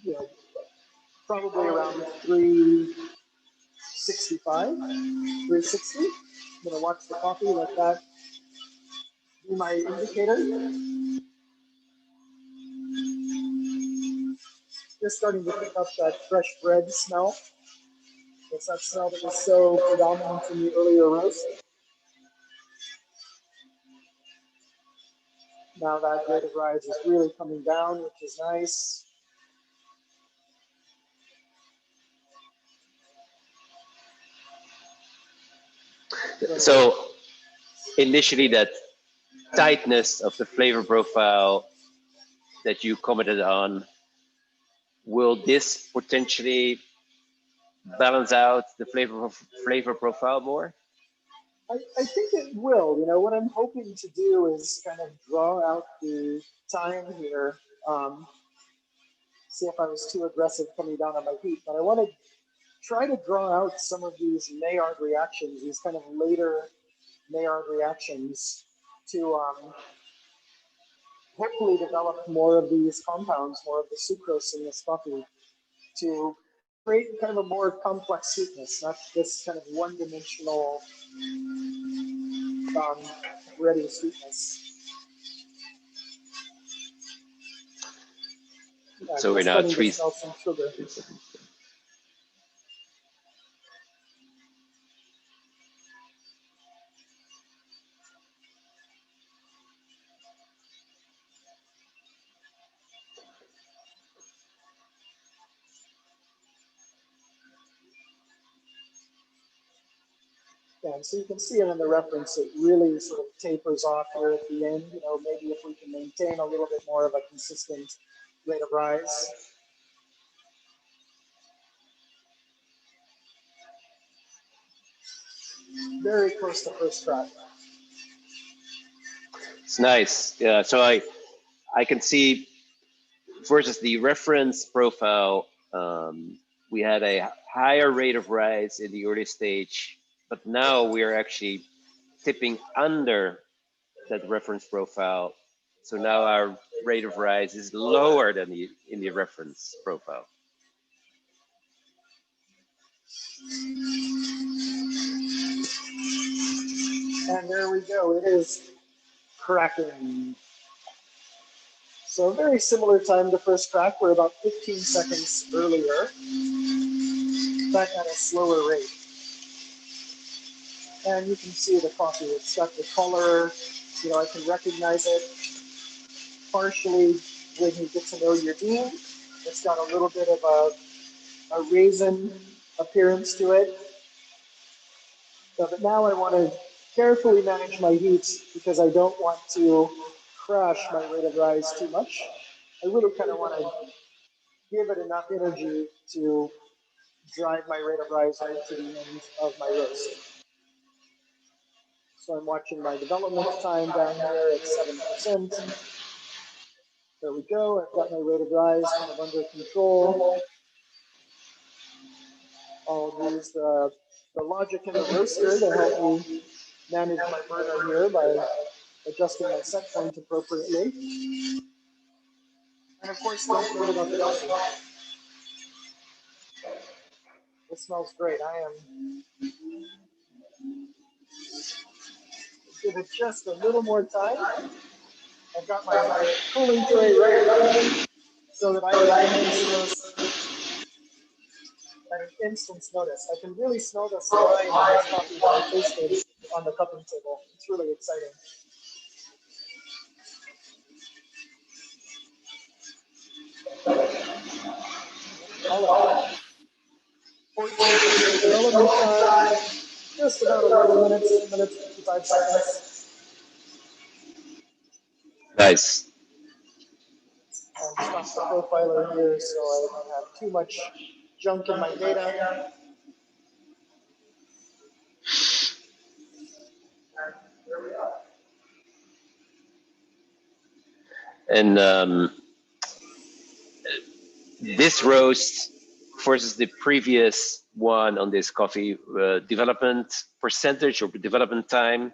you know, probably around 365, 360. I'm going to watch the coffee, let that be my indicator. Just starting to pick up that fresh bread smell. It's that smell that was so predominant in the earlier roast. Now that rate of rise is really coming down, which is nice. So initially that tightness of the flavor profile that you commented on, will this potentially balance out the flavor profile more? I think it will. You know, what I'm hoping to do is kind of draw out the time here. See if I was too aggressive coming down on my heat, but I want to try to draw out some of these Maillard reactions, these kind of later Maillard reactions, to hopefully develop more of these compounds, more of the sucrose in this coffee, to create kind of a more complex sweetness, not this kind of one-dimensional ready sweetness. So we're now at starting to smell some sugar. Yeah, and so you can see it in the reference, it really sort of tapers off here at the end. You know, maybe if we can maintain a little bit more of a consistent rate of rise. Very close to first crack. It's nice. Yeah, so I can see versus the reference profile, we had a higher rate of rise in the early stage, but now we're actually tipping under that reference profile. So now our rate of rise is lower than in the reference profile. And there we go. It is cracking. So very similar time to first crack. We're about 15 seconds earlier, but at a slower rate. And you can see the coffee. It's got the color. You know, I can recognize it partially when you get to know your bean. It's got a little bit of a raisin appearance to it. So, but now I want to carefully manage my heat because I don't want to crash my rate of rise too much. I really kind of want to give it enough energy to drive my rate of rise right to the end of my roast. So I'm watching my development time down here at 7%. There we go. I've got my rate of rise kind of under control. I'll use the logic in the roaster to help me manage my burner here by adjusting my set point appropriately. And of course, don't forget about the coffee. This smells great. I am. Give it just a little more time. I've got my cooling tray right so that I can taste this at an instant's notice. I can really smell the slime in this coffee that I tasted on the cupping table. It's really exciting. All right. 14% development time, just about 11 minutes, 55 seconds. Nice. Stop the profiler here so I don't have too much junk in my data. And this roast versus the previous one on this coffee, development percentage or development time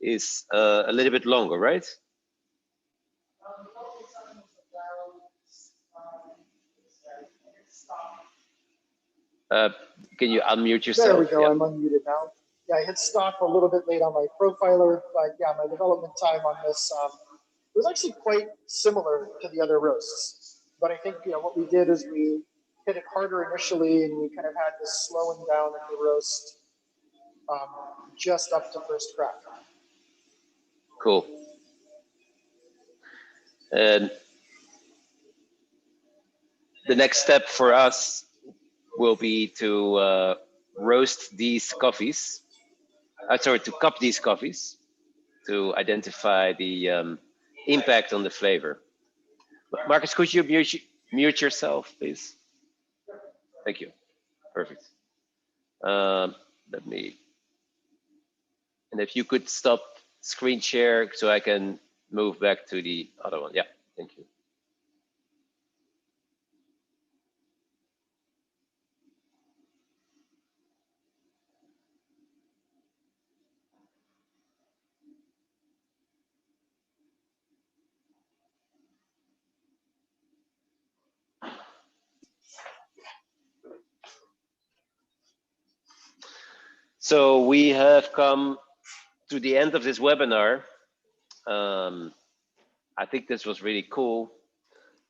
is a little bit longer, right? Can you unmute yourself? There we go, Yeah. I'm unmuted now. Yeah, I hit stop a little bit late on my profiler, but yeah, my development time on this was actually quite similar to the other roasts. But I think what we did is we hit it harder initially, and we kind of had this slowing down of the roast just up to first crack. Cool. And the next step for us will be to roast these coffees. Sorry, to cup these coffees to identify the impact on the flavor. Marcus, could you mute yourself, please? Thank you. Perfect. Let me, and if you could stop screen share so I can move back to the other one. Yeah, thank you. So we have come to the end of this webinar. I think this was really cool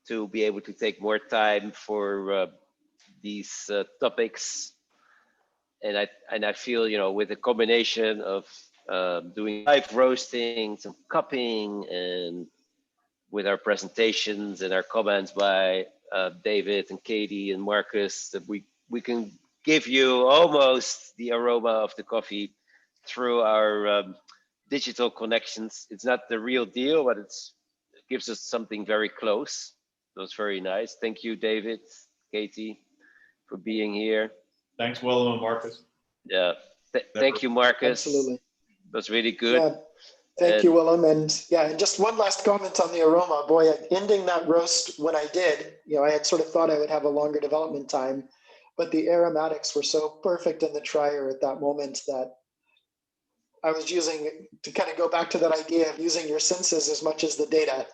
to be able to take more time for these topics. And I feel, with a combination of doing live roasting, some cupping, and with our presentations and our comments by David and Katie and Marcus, that we can give you almost the aroma of the coffee through our digital connections. It's not the real deal, but it gives us something very close. That was very nice. Thank you, David, Katie, for being here. Thanks, Willem and Marcus. Yeah, thank you, Marcus. Absolutely. That was really good. Yeah. Thank you, Willem. And yeah, and just one last comment on the aroma. Boy, ending that roast when I did, I had sort of thought I would have a longer development time, but the aromatics were so perfect in the trier at that moment that I was using, to kind of go back to that idea of using your senses as much as the data.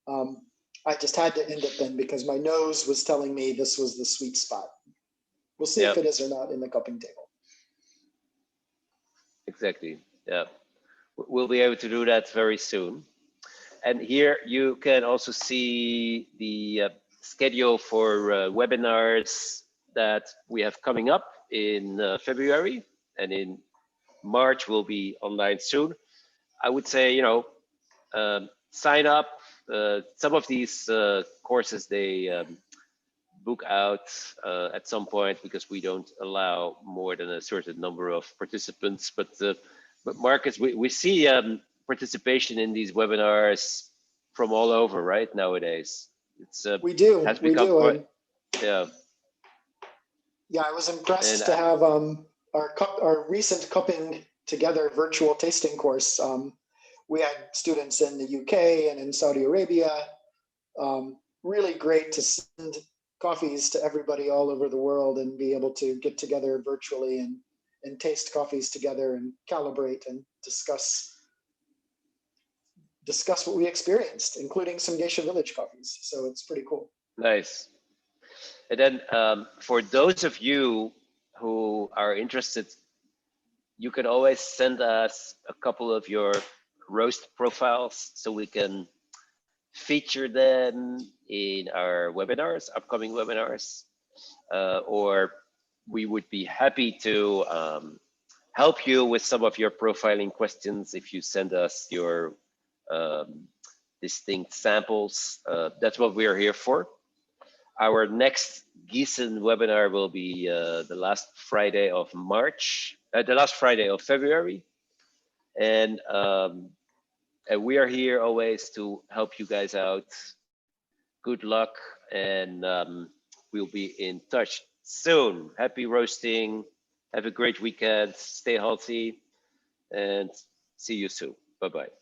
I just had to end it then because my nose was telling me this was the sweet spot. We'll see if it is or not in the cupping table. Exactly. Yeah. We'll be able to do that very soon. And here you can also see the schedule for webinars that we have coming up in February, and in March will be online soon. I would say, sign up. Some of these courses, they book out at some point because we don't allow more than a certain number of participants. But Marcus, we see participation in these webinars from all over, right, nowadays. It's we do. Yeah. Yeah, I was impressed to have our recent cupping together virtual tasting course. We had students in the UK and in Saudi Arabia. Really great to send coffees to everybody all over the world and be able to get together virtually and taste coffees together and calibrate and discuss what we experienced, including some geisha village coffees. So it's pretty cool. Nice. And then for those of you who are interested, you can always send us a couple of your roast profiles so we can feature them in our webinars, upcoming webinars, or we would be happy to help you with some of your profiling questions if you send us your distinct samples. That's what we're here for. Our next Giesen webinar will be the last Friday of March, the last Friday of February. And And we are here always to help you guys out. Good luck, and we'll be in touch soon. Happy roasting. Have a great weekend. Stay healthy, and see you soon. Bye-bye.